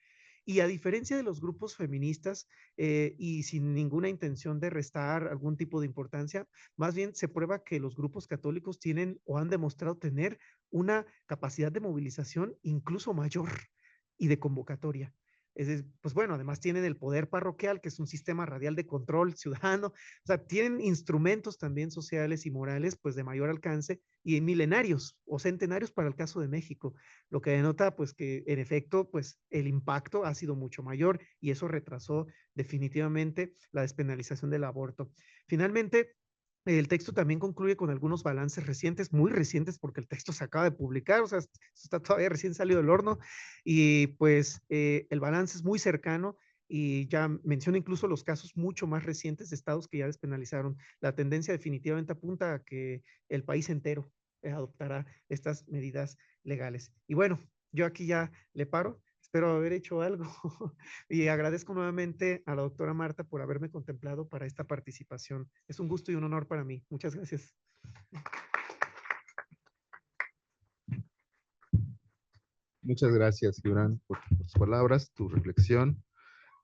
Y a diferencia de los grupos feministas, y sin ninguna intención de restar algún tipo de importancia, más bien se prueba que los grupos católicos tienen o han demostrado tener una capacidad de movilización incluso mayor y de convocatoria. Pues bueno, además tienen el poder parroquial, que es un sistema radial de control ciudadano, o sea, tienen instrumentos también sociales y morales, pues de mayor alcance y milenarios o centenarios para el caso de México, lo que denota pues que en efecto pues el impacto ha sido mucho mayor y eso retrasó definitivamente la despenalización del aborto. Finalmente, el texto también concluye con algunos balances recientes, muy recientes, porque el texto se acaba de publicar, o sea, está todavía recién salido del horno, y pues el balance es muy cercano y ya menciona incluso los casos mucho más recientes de estados que ya despenalizaron. La tendencia definitivamente apunta a que el país entero adoptará estas medidas legales. Y bueno, yo aquí ya le paro. Espero haber hecho algo y agradezco nuevamente a la doctora Marta por haberme contemplado para esta participación. Es un gusto y un honor para mí. Muchas gracias. Muchas gracias, Gibran, por tus palabras, tu reflexión.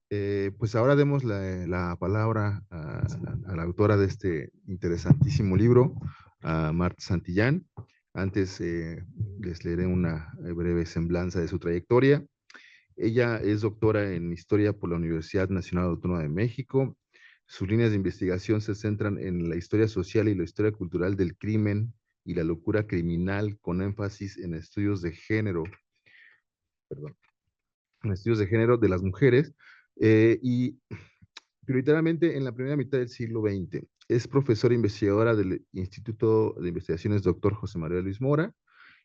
Pues ahora demos la palabra a la autora de este interesantísimo libro, a Marta Santillán. Antes les leeré una breve semblanza de su trayectoria. Ella es doctora en Historia por la Universidad Nacional Autónoma de México. Sus líneas de investigación se centran en la historia social y la historia cultural del crimen y la locura criminal, con énfasis en estudios de género, perdón, en estudios de género de las mujeres, y prioritariamente en la primera mitad del siglo XX. Es profesora investigadora del Instituto de Investigaciones Dr. José María Luis Mora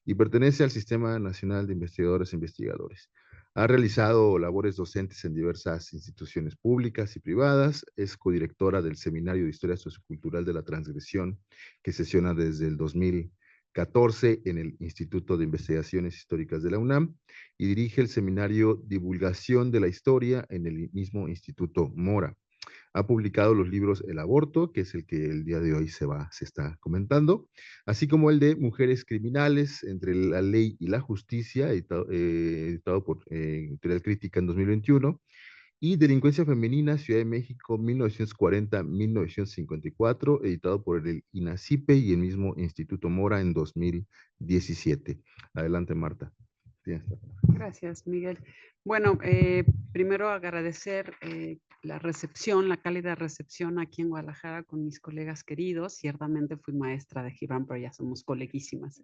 y pertenece al Sistema Nacional de Investigadores e Investigadores. Ha realizado labores docentes en diversas instituciones públicas y privadas. Es codirectora del Seminario de Historia Sociocultural de la Transgresión, que sesiona desde el 2014 en el Instituto de Investigaciones Históricas de la UNAM, y dirige el seminario Divulgación de la Historia en el mismo Instituto Mora. Ha publicado los libros El aborto, que es el que el día de hoy se está comentando, así como el de Mujeres criminales, entre la ley y la justicia, editado por Editorial Crítica en 2021, y Delincuencia Femenina, Ciudad de México, 1940-1954, editado por el INACIPE y el mismo Instituto Mora en 2017. Adelante, Marta. Gracias, Miguel. Bueno, primero agradecer la recepción, la cálida recepción aquí en Guadalajara con mis colegas queridos. Ciertamente fui maestra de Gibran, pero ya somos coleguísimas.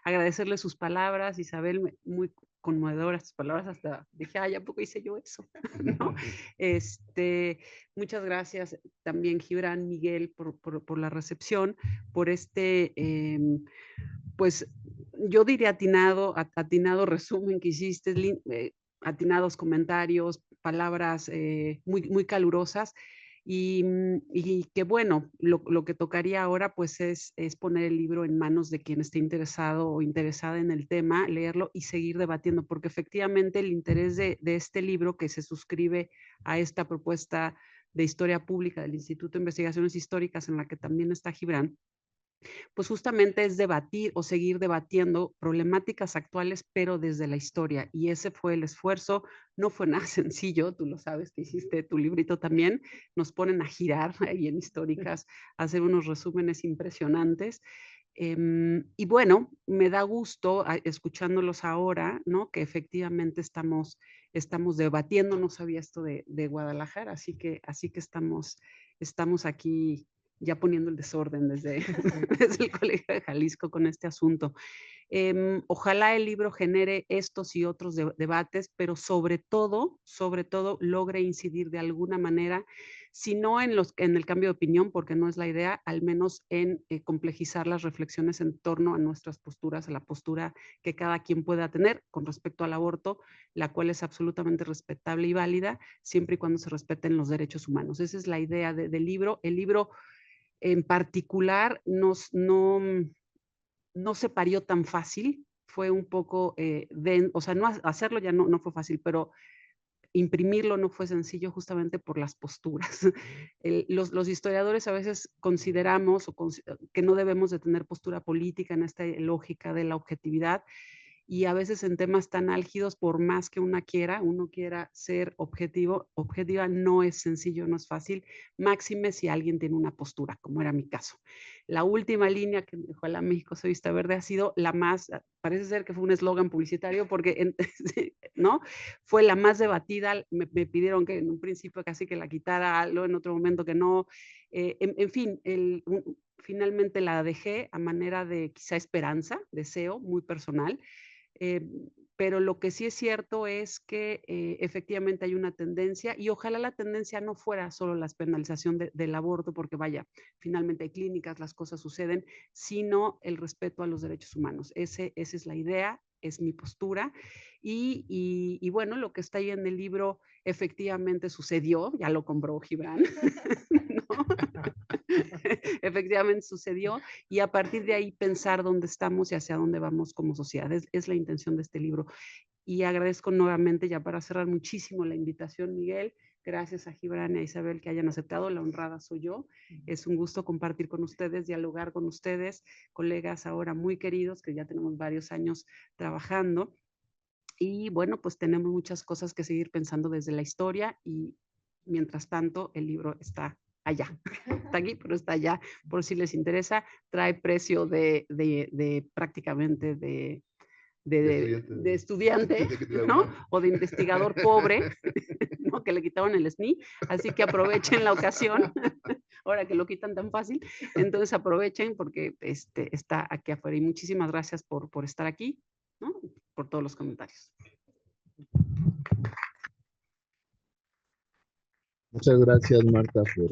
Agradecerle sus palabras, Isabel, muy conmovedoras tus palabras, hasta dije, ay, ¿a poco hice yo eso? ¿No? Muchas gracias también, Gibran, Miguel, por la recepción, por pues yo diría atinado resumen que hiciste, atinados comentarios, palabras muy calurosas y que bueno, lo que tocaría ahora pues es poner el libro en manos de quien esté interesado o interesada en el tema, leerlo y seguir debatiendo, porque efectivamente el interés de este libro que se suscribe a esta propuesta de historia pública del Instituto de Investigaciones Históricas en la que también está Gibran, pues justamente es debatir o seguir debatiendo problemáticas actuales, pero desde la historia. Y ese fue el esfuerzo. No fue nada sencillo, tú lo sabes que hiciste tu librito también. Nos ponen a girar ahí en Históricas, a hacer unos resúmenes impresionantes. Y bueno, me da gusto escuchándolos ahora, ¿no? Que efectivamente estamos debatiendo, no sabía esto de Guadalajara, así que estamos aquí ya poniendo el desorden desde, desde el Colegio de Jalisco con este asunto. Ojalá el libro genere estos y otros debates, pero sobre todo logre incidir de alguna manera, si no en el cambio de opinión, porque no es la idea, al menos en complejizar las reflexiones en torno a nuestras posturas, a la postura que cada quien pueda tener con respecto al aborto, la cual es absolutamente respetable y válida, siempre y cuando se respeten los derechos humanos. Esa es la idea del libro. El libro en particular no se parió tan fácil, fue un poco, o sea, no hacerlo ya no fue fácil, pero imprimirlo no fue sencillo justamente por las posturas. Los historiadores a veces consideramos que no debemos de tener postura política en esta lógica de la objetividad, y a veces en temas tan álgidos, por más que uno quiera ser objetiva, no es sencillo, no es fácil, máxime si alguien tiene una postura, como era mi caso. La última línea que me dejó la México se vista verde ha sido la más, parece ser que fue un eslogan publicitario, porque ¿no? Fue la más debatida, me pidieron que en un principio casi que la quitara, luego en otro momento que no, en fin, finalmente la dejé a manera de quizá esperanza, deseo muy personal, pero lo que sí es cierto es que efectivamente hay una tendencia, y ojalá la tendencia no fuera solo la penalización del aborto, porque vaya, finalmente hay clínicas, las cosas suceden, sino el respeto a los derechos humanos. Esa es la idea, es mi postura, y bueno, lo que está ahí en el libro efectivamente sucedió, ya lo compró Gibran, ¿no? Efectivamente sucedió, y a partir de ahí pensar dónde estamos y hacia dónde vamos como sociedad. Es la intención de este libro. Y agradezco nuevamente, ya para cerrar, muchísimo la invitación, Miguel. Gracias a Gibran y a Isabel que hayan aceptado. La honrada soy yo. Es un gusto compartir con ustedes, dialogar con ustedes, colegas ahora muy queridos, que ya tenemos varios años trabajando. Y bueno, pues tenemos muchas cosas que seguir pensando desde la historia, y mientras tanto el libro está allá, está aquí, pero está allá, por si les interesa. Trae precio de prácticamente de estudiante, ¿no? O de investigador pobre, ¿no? Que le quitaron el SNI, así que aprovechen la ocasión, ahora que lo quitan tan fácil, entonces aprovechen porque está aquí afuera. Y muchísimas gracias por estar aquí, ¿no? Por todos los comentarios. Muchas gracias, Marta, por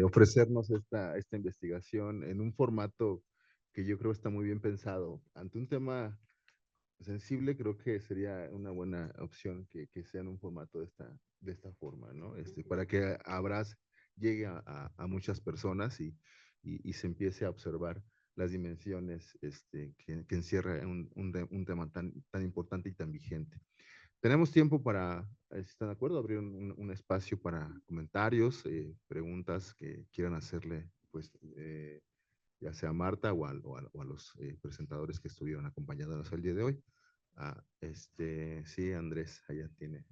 ofrecernos esta investigación en un formato que yo creo está muy bien pensado. Ante un tema sensible, creo que sería una buena opción que sea en un formato de esta forma, ¿no? Para que Abraz llegue a muchas personas y se empiece a observar las dimensiones que encierra un tema tan importante y tan vigente. Tenemos tiempo para, si están de acuerdo, abrir un espacio para comentarios, preguntas que quieran hacerle, pues, ya sea a Marta o a los presentadores que estuvieron acompañándonos el día de hoy. Sí, Andrés, allá tiene.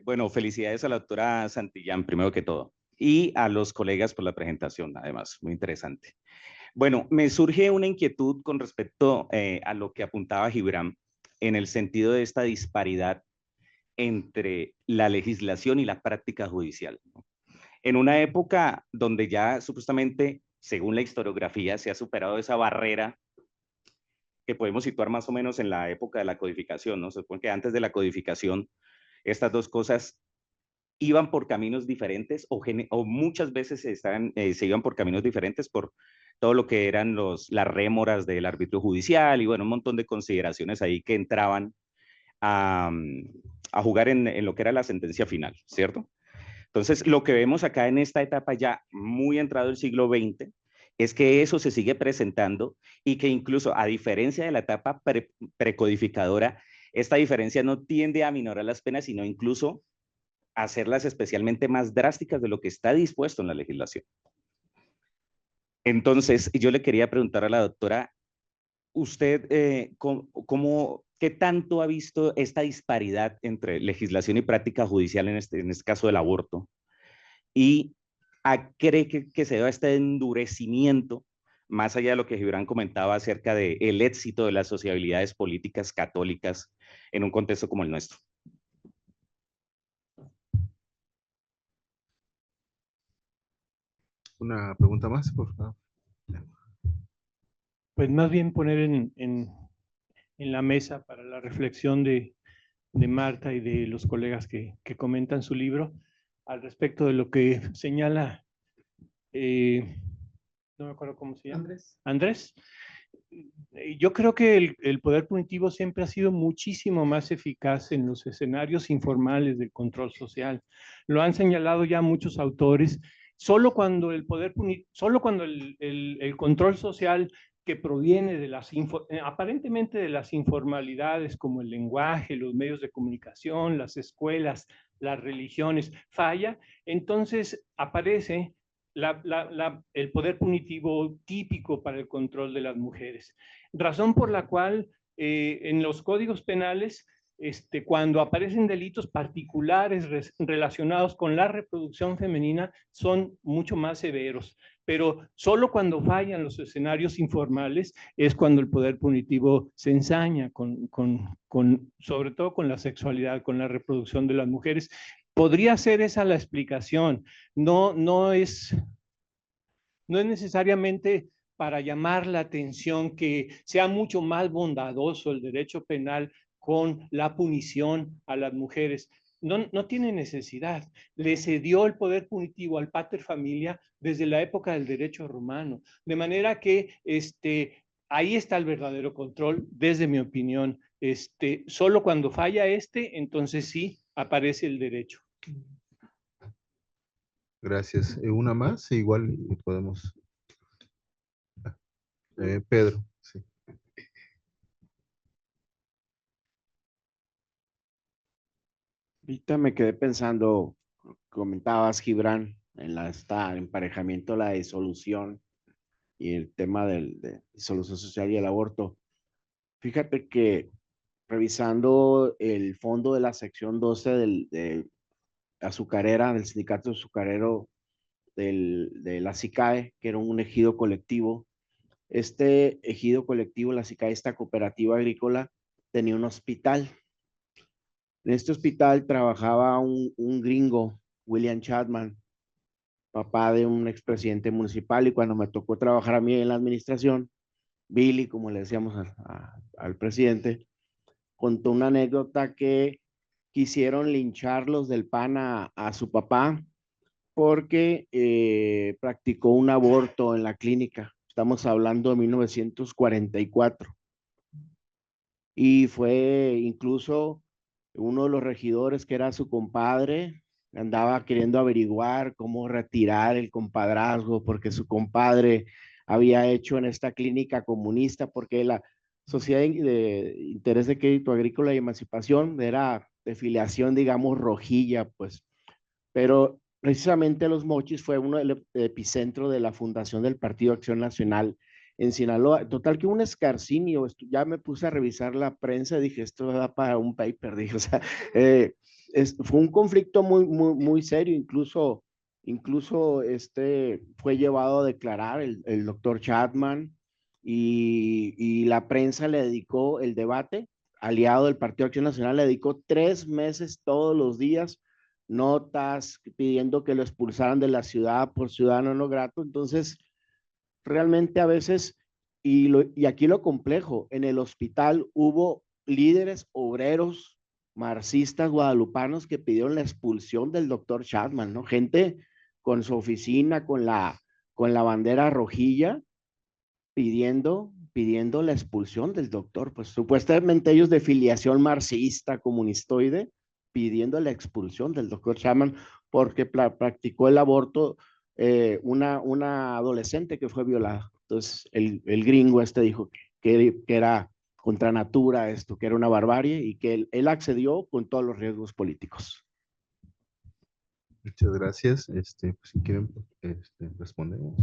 Bueno, felicidades a la doctora Santillán, primero que todo, y a los colegas por la presentación, además, muy interesante. Bueno, me surge una inquietud con respecto a lo que apuntaba Gibran, en el sentido de esta disparidad entre la legislación y la práctica judicial, ¿no? En una época donde ya supuestamente, según la historiografía, se ha superado esa barrera que podemos situar más o menos en la época de la codificación, ¿no? Se supone que antes de la codificación, estas dos cosas iban por caminos diferentes o muchas veces se iban por caminos diferentes por todo lo que eran las rémoras del arbitrio judicial y bueno, un montón de consideraciones ahí que entraban a jugar en lo que era la sentencia final, ¿cierto? Entonces, lo que vemos acá en esta etapa ya muy entrado el siglo XX es que eso se sigue presentando y que incluso a diferencia de la etapa precodificadora, esta diferencia no tiende a aminorar las penas, sino incluso a hacerlas especialmente más drásticas de lo que está dispuesto en la legislación. Entonces, yo le quería preguntar a la doctora, ¿usted qué tanto ha visto esta disparidad entre legislación y práctica judicial en este caso del aborto? ¿Y cree que se debe a este endurecimiento, más allá de lo que Gibran comentaba acerca del éxito de las sociabilidades políticas católicas en un contexto como el nuestro? Una pregunta más, por favor. Pues más bien poner en la mesa para la reflexión de Marta y de los colegas que comentan su libro al respecto de lo que señala, no me acuerdo cómo se llama. Andrés. Yo creo que el poder punitivo siempre ha sido muchísimo más eficaz en los escenarios informales del control social. Lo han señalado ya muchos autores. Solo cuando el control social que proviene de aparentemente de las informalidades como el lenguaje, los medios de comunicación, las escuelas, las religiones, falla, entonces aparece el poder punitivo típico para el control de las mujeres. Razón por la cual en los códigos penales, cuando aparecen delitos particulares relacionados con la reproducción femenina, son mucho más severos. Pero solo cuando fallan los escenarios informales es cuando el poder punitivo se ensaña, sobre todo con la sexualidad, con la reproducción de las mujeres. Podría ser esa la explicación. No es necesariamente para llamar la atención que sea mucho más bondadoso el derecho penal con la punición a las mujeres. No tiene necesidad. Le cedió el poder punitivo al pater familia desde la época del derecho romano. De manera que ahí está el verdadero control, desde mi opinión. Solo cuando falla entonces sí aparece el derecho. Gracias. Una más, igual podemos. Pedro, sí. Ahorita me quedé pensando, comentabas, Gibran, en emparejamiento, la disolución y el tema de disolución social y el aborto. Fíjate que revisando el fondo de la sección 12 de azucarera, del sindicato azucarero de la SICAE, que era un ejido colectivo, este ejido colectivo, la SICAE, esta cooperativa agrícola, tenía un hospital. En este hospital trabajaba un gringo, William Chapman, papá de un expresidente municipal, y cuando me tocó trabajar a mí en la administración, Billy, como le decíamos al presidente, contó una anécdota que quisieron lincharlos del PAN a su papá porque practicó un aborto en la clínica. Estamos hablando de 1944. Y fue incluso uno de los regidores, que era su compadre, andaba queriendo averiguar cómo retirar el compadrazgo, porque su compadre había hecho en esta clínica comunista, porque la Sociedad de Interés de Crédito Agrícola y Emancipación era de filiación, digamos, rojilla, pues. Pero precisamente Los Mochis fue uno del epicentro de la fundación del Partido Acción Nacional en Sinaloa. Total que un escarcinio, ya me puse a revisar la prensa y dije, esto da para un paper, dije, o sea, fue un conflicto muy serio, incluso fue llevado a declarar el doctor Chapman, y la prensa le dedicó el debate, aliado del Partido Acción Nacional, le dedicó 3 meses todos los días, notas pidiendo que lo expulsaran de la ciudad por ciudadano no grato. Entonces, realmente a veces, y aquí lo complejo, en el hospital hubo líderes obreros marxistas guadalupanos que pidieron la expulsión del doctor Chapman, ¿no? Gente con su oficina, con la bandera rojilla, pidiendo la expulsión del doctor, pues supuestamente ellos de filiación marxista, comunistoide, pidiendo la expulsión del doctor Chapman porque practicó el aborto una adolescente que fue violada. Entonces el gringo dijo que era contra natura esto, que era una barbarie, y que él accedió con todos los riesgos políticos. Muchas gracias. Pues, si quieren, respondemos.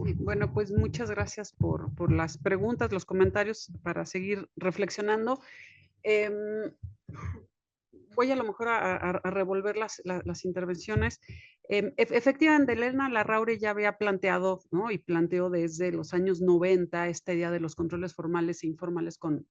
Sí, bueno, pues muchas gracias por las preguntas, los comentarios, para seguir reflexionando. Voy a lo mejor a revolver las intervenciones. Efectivamente, Elena Larrauri ya había planteado, ¿no? Y planteó desde los años 90 esta idea de los controles formales e informales con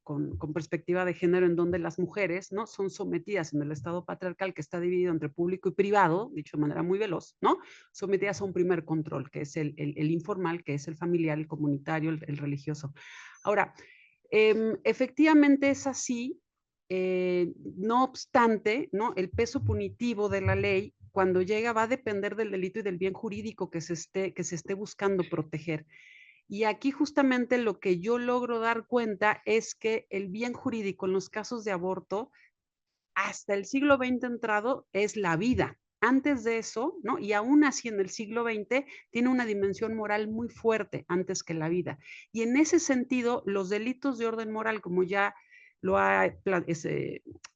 perspectiva de género, en donde las mujeres, ¿no?, son sometidas en el Estado patriarcal, que está dividido entre público y privado, dicho de manera muy veloz, ¿no?, sometidas a un primer control, que es el informal, que es el familiar, el comunitario, el religioso. Ahora, efectivamente es así. No obstante, ¿no?, el peso punitivo de la ley, cuando llega, va a depender del delito y del bien jurídico que se esté buscando proteger. Y aquí justamente lo que yo logro dar cuenta es que el bien jurídico en los casos de aborto, hasta el siglo XX entrado, es la vida. Antes de eso, ¿no?, y aún así en el siglo XX, tiene una dimensión moral muy fuerte antes que la vida. Y en ese sentido, los delitos de orden moral, como ya lo ha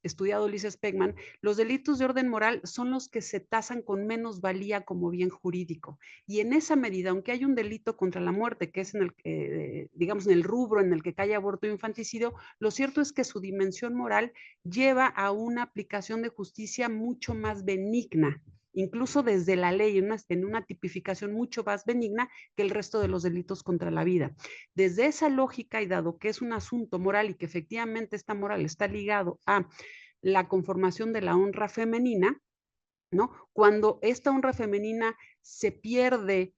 estudiado Lisa Specman, los delitos de orden moral son los que se tasan con menos valía como bien jurídico. Y en esa medida, aunque hay un delito contra la muerte, que es en el, digamos, en el rubro en el que cae aborto e infanticidio, lo cierto es que su dimensión moral lleva a una aplicación de justicia mucho más benigna, incluso desde la ley, en una tipificación mucho más benigna que el resto de los delitos contra la vida. Desde esa lógica, y dado que es un asunto moral y que efectivamente esta moral está ligado a la conformación de la honra femenina, ¿no? Cuando esta honra femenina se pierde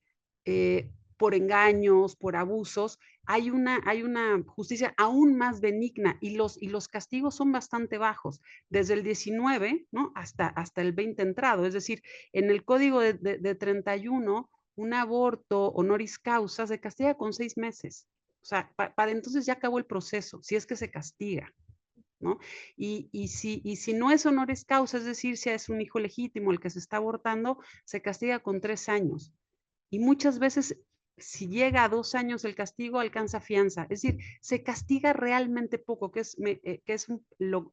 por engaños, por abusos, hay una justicia aún más benigna y los castigos son bastante bajos, desde el 19, ¿no? hasta el 20 entrado, es decir, en el código de 31, un aborto honoris causa se castiga con 6 meses. O sea, para entonces ya acabó el proceso, si es que se castiga. ¿No? Y si no es honoris causa, es decir, si es un hijo legítimo el que se está abortando, se castiga con 3 años. Y muchas veces, si llega a 2 años el castigo, alcanza fianza. Es decir, se castiga realmente poco, que es lo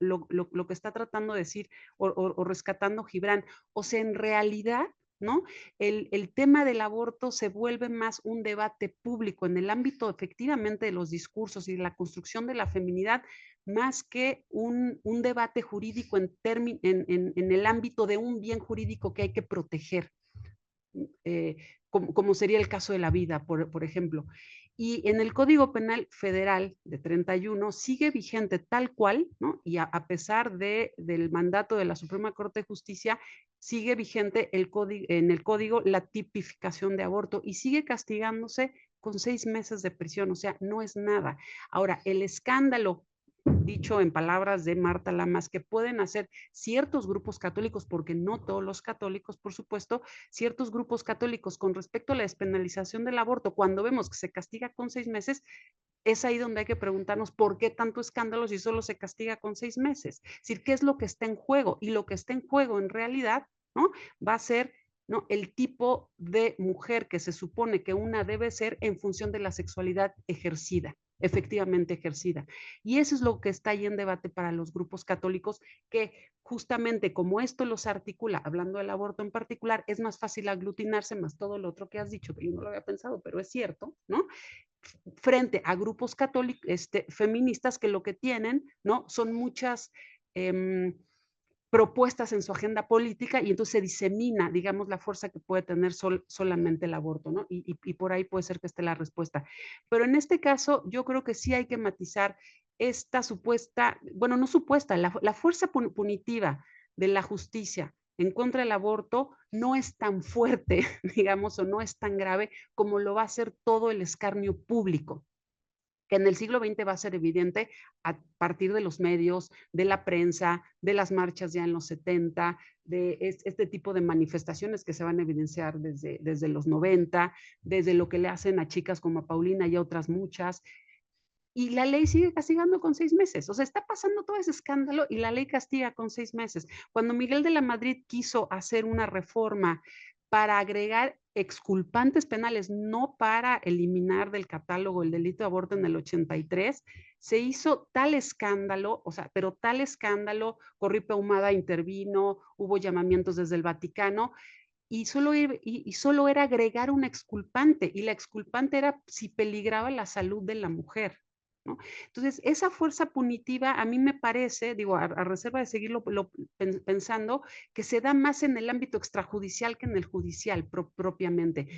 que está tratando de decir o rescatando Gibran. O sea, en realidad, ¿no? El tema del aborto se vuelve más un debate público en el ámbito efectivamente de los discursos y de la construcción de la feminidad, más que un debate jurídico en el ámbito de un bien jurídico que hay que proteger, como sería el caso de la vida, por ejemplo. Y en el Código Penal Federal de 31 sigue vigente tal cual, ¿no? Y a pesar del mandato de la Suprema Corte de Justicia, sigue vigente en el código la tipificación de aborto y sigue castigándose con 6 meses de prisión, o sea, no es nada. Ahora, el escándalo, dicho en palabras de Marta Lamas, que pueden hacer ciertos grupos católicos, porque no todos los católicos, por supuesto, ciertos grupos católicos con respecto a la despenalización del aborto, cuando vemos que se castiga con 6 meses, es ahí donde hay que preguntarnos por qué tanto escándalo si solo se castiga con 6 meses. Es decir, ¿qué es lo que está en juego? Y lo que está en juego en realidad, ¿no? Va a ser, ¿no? El tipo de mujer que se supone que una debe ser en función de la sexualidad ejercida, efectivamente ejercida. Y eso es lo que está ahí en debate para los grupos católicos, que justamente como esto los articula, hablando del aborto en particular, es más fácil aglutinarse, más todo lo otro que has dicho, que yo no lo había pensado, pero es cierto, ¿no? Frente a grupos católicos, feministas, que lo que tienen, ¿no? Son muchas propuestas en su agenda política, y entonces se disemina, digamos, la fuerza que puede tener solamente el aborto, ¿no? Y por ahí puede ser que esté la respuesta. Pero en este caso, yo creo que sí hay que matizar esta supuesta, bueno, no supuesta, la fuerza punitiva de la justicia en contra del aborto no es tan fuerte, digamos, o no es tan grave como lo va a ser todo el escarnio público, que en el siglo XX va a ser evidente a partir de los medios, de la prensa, de las marchas ya en los 70, de este tipo de manifestaciones que se van a evidenciar desde los 90, desde lo que le hacen a chicas como a Paulina y a otras muchas. Y la ley sigue castigando con 6 meses. O sea, está pasando todo ese escándalo y la ley castiga con 6 meses. Cuando Miguel de la Madrid quiso hacer una reforma para agregar exculpantes penales, no para eliminar del catálogo el delito de aborto en el 83, se hizo tal escándalo, o sea, pero tal escándalo, Corripe Ahumada intervino, hubo llamamientos desde el Vaticano, y solo era agregar un exculpante, y la exculpante era si peligraba la salud de la mujer, ¿no? Entonces, esa fuerza punitiva a mí me parece, digo, a reserva de seguirlo pensando, que se da más en el ámbito extrajudicial que en el judicial propiamente.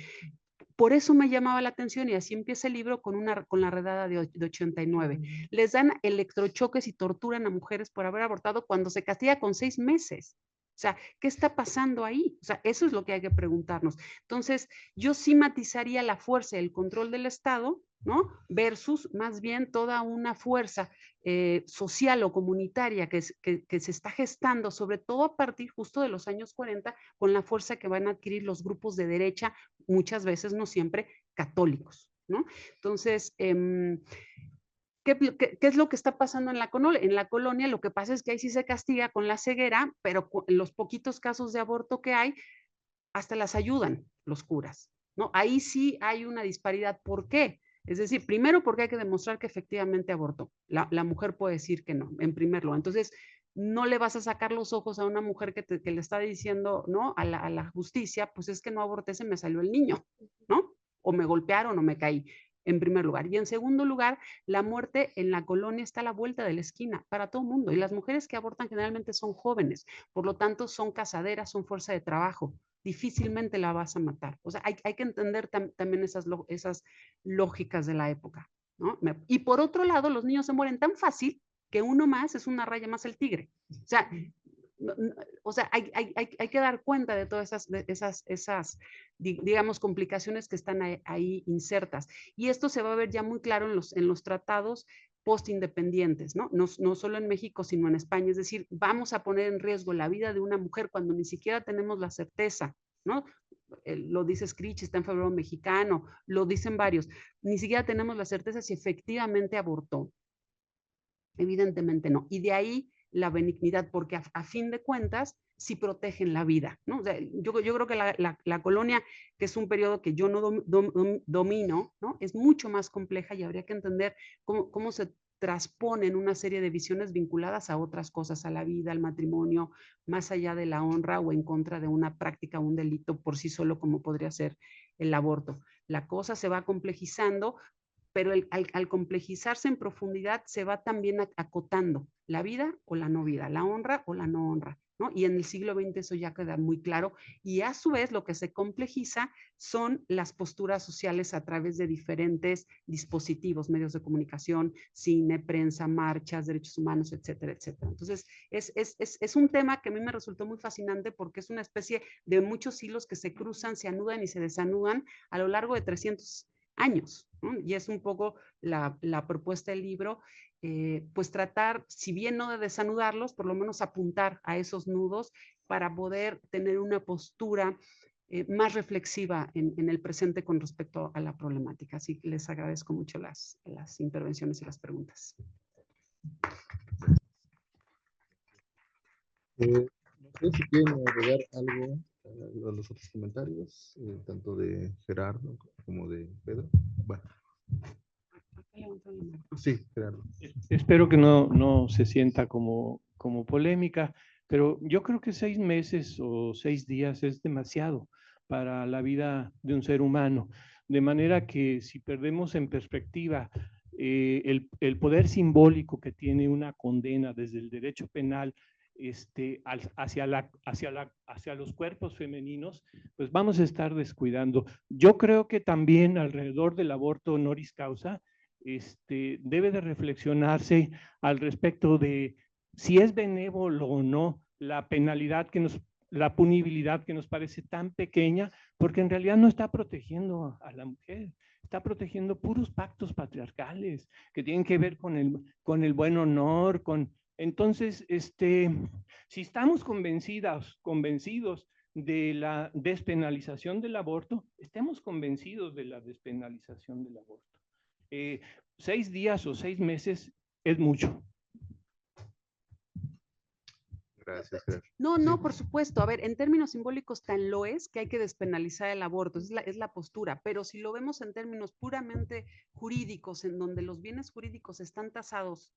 Por eso me llamaba la atención, y así empieza el libro con la redada de 89. Les dan electrochoques y torturan a mujeres por haber abortado cuando se castiga con 6 meses. O sea, ¿qué está pasando ahí? O sea, eso es lo que hay que preguntarnos. Entonces, yo sí matizaría la fuerza y el control del Estado, ¿no? Versus más bien toda una fuerza social o comunitaria que se está gestando, sobre todo a partir justo de los años 40, con la fuerza que van a adquirir los grupos de derecha, muchas veces, no siempre, católicos, ¿no? Entonces, ¿qué es lo que está pasando en la colonia? En la colonia lo que pasa es que ahí sí se castiga con la ceguera, pero en los poquitos casos de aborto que hay, hasta las ayudan los curas, ¿no? Ahí sí hay una disparidad. ¿Por qué? Es decir, primero porque hay que demostrar que efectivamente abortó. La mujer puede decir que no, en primer lugar. Entonces, no le vas a sacar los ojos a una mujer que le está diciendo, ¿no? A la justicia, pues es que no aborté, se me salió el niño, ¿no? O me golpearon o me caí, en primer lugar. Y en segundo lugar, la muerte en la colonia está a la vuelta de la esquina para todo el mundo. Y las mujeres que abortan generalmente son jóvenes, por lo tanto son casaderas, son fuerza de trabajo. Difícilmente la vas a matar. O sea, hay que entender también esas lógicas de la época, ¿no? Y por otro lado, los niños se mueren tan fácil que uno más es una raya más el tigre. O sea, hay que dar cuenta de todas esas, digamos, complicaciones que están ahí insertas. Y esto se va a ver ya muy claro en los tratados postindependientes, ¿no? No solo en México, sino en España. Es decir, vamos a poner en riesgo la vida de una mujer cuando ni siquiera tenemos la certeza, ¿no? Lo dice Scritch, está en Febrero Mexicano, lo dicen varios. Ni siquiera tenemos la certeza si efectivamente abortó. Evidentemente no. Y de ahí la benignidad, porque a fin de cuentas sí protegen la vida, ¿no? O sea, yo creo que la colonia, que es un periodo que yo no domino, ¿no? Es mucho más compleja y habría que entender cómo se transponen una serie de visiones vinculadas a otras cosas, a la vida, al matrimonio, más allá de la honra o en contra de una práctica, un delito por sí solo, como podría ser el aborto. La cosa se va complejizando, pero al complejizarse en profundidad se va también acotando la vida o la no vida, la honra o la no honra, ¿no? Y en el siglo XX eso ya queda muy claro, y a su vez lo que se complejiza son las posturas sociales a través de diferentes dispositivos, medios de comunicación, cine, prensa, marchas, derechos humanos, etcétera, etcétera. Entonces, es un tema que a mí me resultó muy fascinante porque es una especie de muchos hilos que se cruzan, se anudan y se desanudan a lo largo de 300 años, ¿no? Y es un poco la propuesta del libro, pues tratar, si bien no de desanudarlos, por lo menos apuntar a esos nudos para poder tener una postura más reflexiva en el presente con respecto a la problemática. Así que les agradezco mucho las intervenciones y las preguntas. No sé si quieren agregar algo a los otros comentarios, tanto de Gerardo como de Pedro. Bueno. Sí, Gerardo. Espero que no se sienta como polémica, pero yo creo que 6 meses o 6 días es demasiado para la vida de un ser humano. De manera que si perdemos en perspectiva el poder simbólico que tiene una condena desde el derecho penal hacia los cuerpos femeninos, pues vamos a estar descuidando. Yo creo que también alrededor del aborto honoris causa debe de reflexionarse al respecto de si es benévolo o no la penalidad la punibilidad que nos parece tan pequeña, porque en realidad no está protegiendo a la mujer, está protegiendo puros pactos patriarcales que tienen que ver con el buen honor, entonces, si estamos convencidos de la despenalización del aborto, estemos convencidos de la despenalización del aborto. 6 días o 6 meses es mucho. Gracias, Gerardo. No, por supuesto. A ver, en términos simbólicos tan lo es que hay que despenalizar el aborto, es la postura, pero si lo vemos en términos puramente jurídicos, en donde los bienes jurídicos están tasados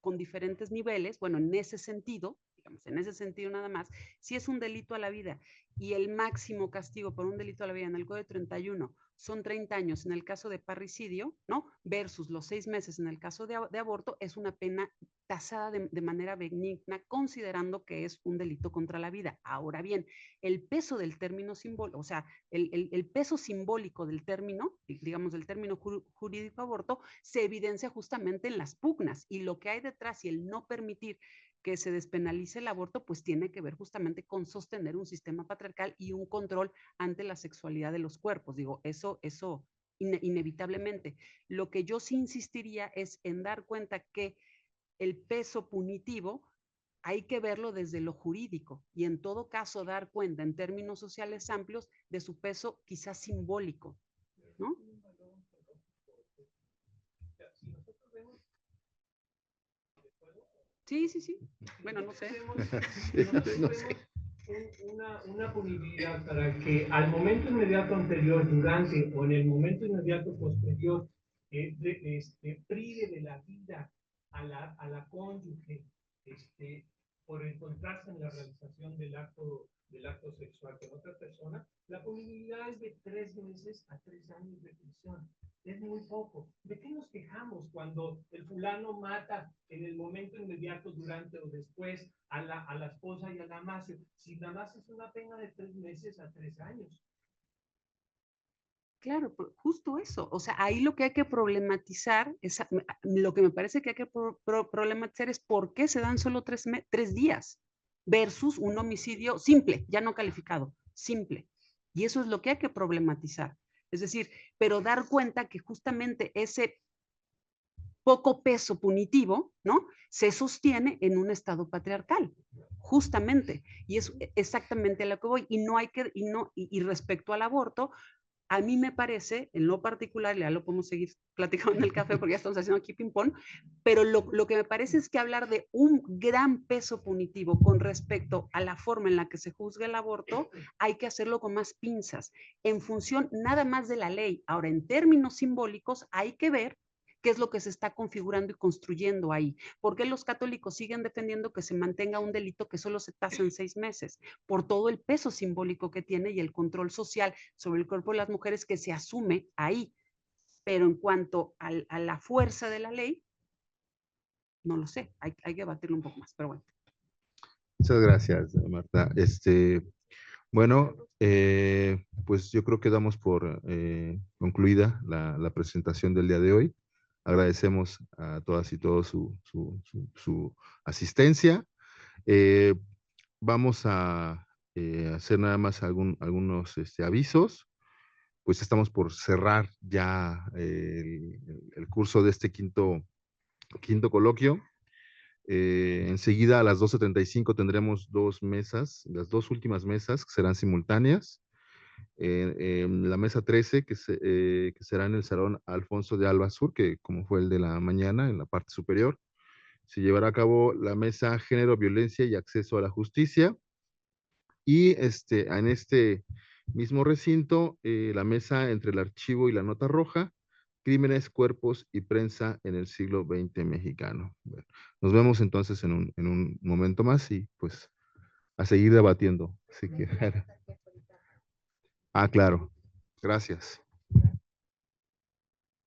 con diferentes niveles, bueno, en ese sentido, digamos, en ese sentido nada más, si es un delito a la vida y el máximo castigo por un delito a la vida en el Código 31 son 30 años en el caso de parricidio, ¿no? Versus los 6 meses en el caso de aborto, es una pena tasada de manera benigna, considerando que es un delito contra la vida. Ahora bien, el peso del término simbólico, o sea, el peso simbólico del término, digamos, del término jurídico aborto, se evidencia justamente en las pugnas, y lo que hay detrás y el no permitir que se despenalice el aborto, pues tiene que ver justamente con sostener un sistema patriarcal y un control ante la sexualidad de los cuerpos. Digo, eso inevitablemente. Lo que yo sí insistiría es en dar cuenta que el peso punitivo hay que verlo desde lo jurídico y en todo caso dar cuenta en términos sociales amplios de su peso quizás simbólico, ¿no? Sí. Bueno, no sé. No sé. una punibilidad para que al momento inmediato anterior, durante o en el momento inmediato posterior, prive de la vida a la cónyuge por encontrarse en la realización del acto sexual con otra persona, la punibilidad es de 3 meses a 3 años de prisión. Es muy poco. ¿De qué nos quejamos cuando el fulano mata en el momento inmediato, durante o después a la esposa y a la amante? Si nada más es una pena de 3 meses a 3 años. Claro, justo eso. O sea, ahí lo que hay que problematizar, lo que me parece que hay que problematizar es por qué se dan solo 3 días versus un homicidio simple, ya no calificado, simple. Y eso es lo que hay que problematizar. Es decir, pero dar cuenta que justamente ese poco peso punitivo, ¿no? Se sostiene en un estado patriarcal, justamente. Y es exactamente a lo que voy. Y no hay que, y respecto al aborto, a mí me parece, en lo particular, ya lo podemos seguir platicando en el café porque ya estamos haciendo aquí ping-pong, pero lo que me parece es que hablar de un gran peso punitivo con respecto a la forma en la que se juzga el aborto, hay que hacerlo con más pinzas, en función nada más de la ley. Ahora, en términos simbólicos, hay que ver qué es lo que se está configurando y construyendo ahí. ¿Por qué los católicos siguen defendiendo que se mantenga un delito que solo se tasa en 6 meses? Por todo el peso simbólico que tiene y el control social sobre el cuerpo de las mujeres que se asume ahí. Pero en cuanto a la fuerza de la ley, no lo sé, hay que debatirlo un poco más, pero bueno. Muchas gracias, Marta. Bueno, pues yo creo que damos por concluida la presentación del día de hoy. Agradecemos a todas y todos su asistencia. Vamos a hacer nada más algunos avisos. Pues estamos por cerrar ya el curso de este quinto coloquio. Enseguida a las 12:35 tendremos 2 mesas, las 2 últimas mesas que serán simultáneas. La mesa 13, que será en el Salón Alfonso de Alba Sur, que como fue el de la mañana, en la parte superior, se llevará a cabo la mesa Género, Violencia y Acceso a la Justicia. Y en este mismo recinto, la mesa entre el archivo y la nota roja, Crímenes, Cuerpos y Prensa en el siglo XX mexicano. Bueno, nos vemos entonces en un momento más y pues a seguir debatiendo. Así que, claro. Gracias.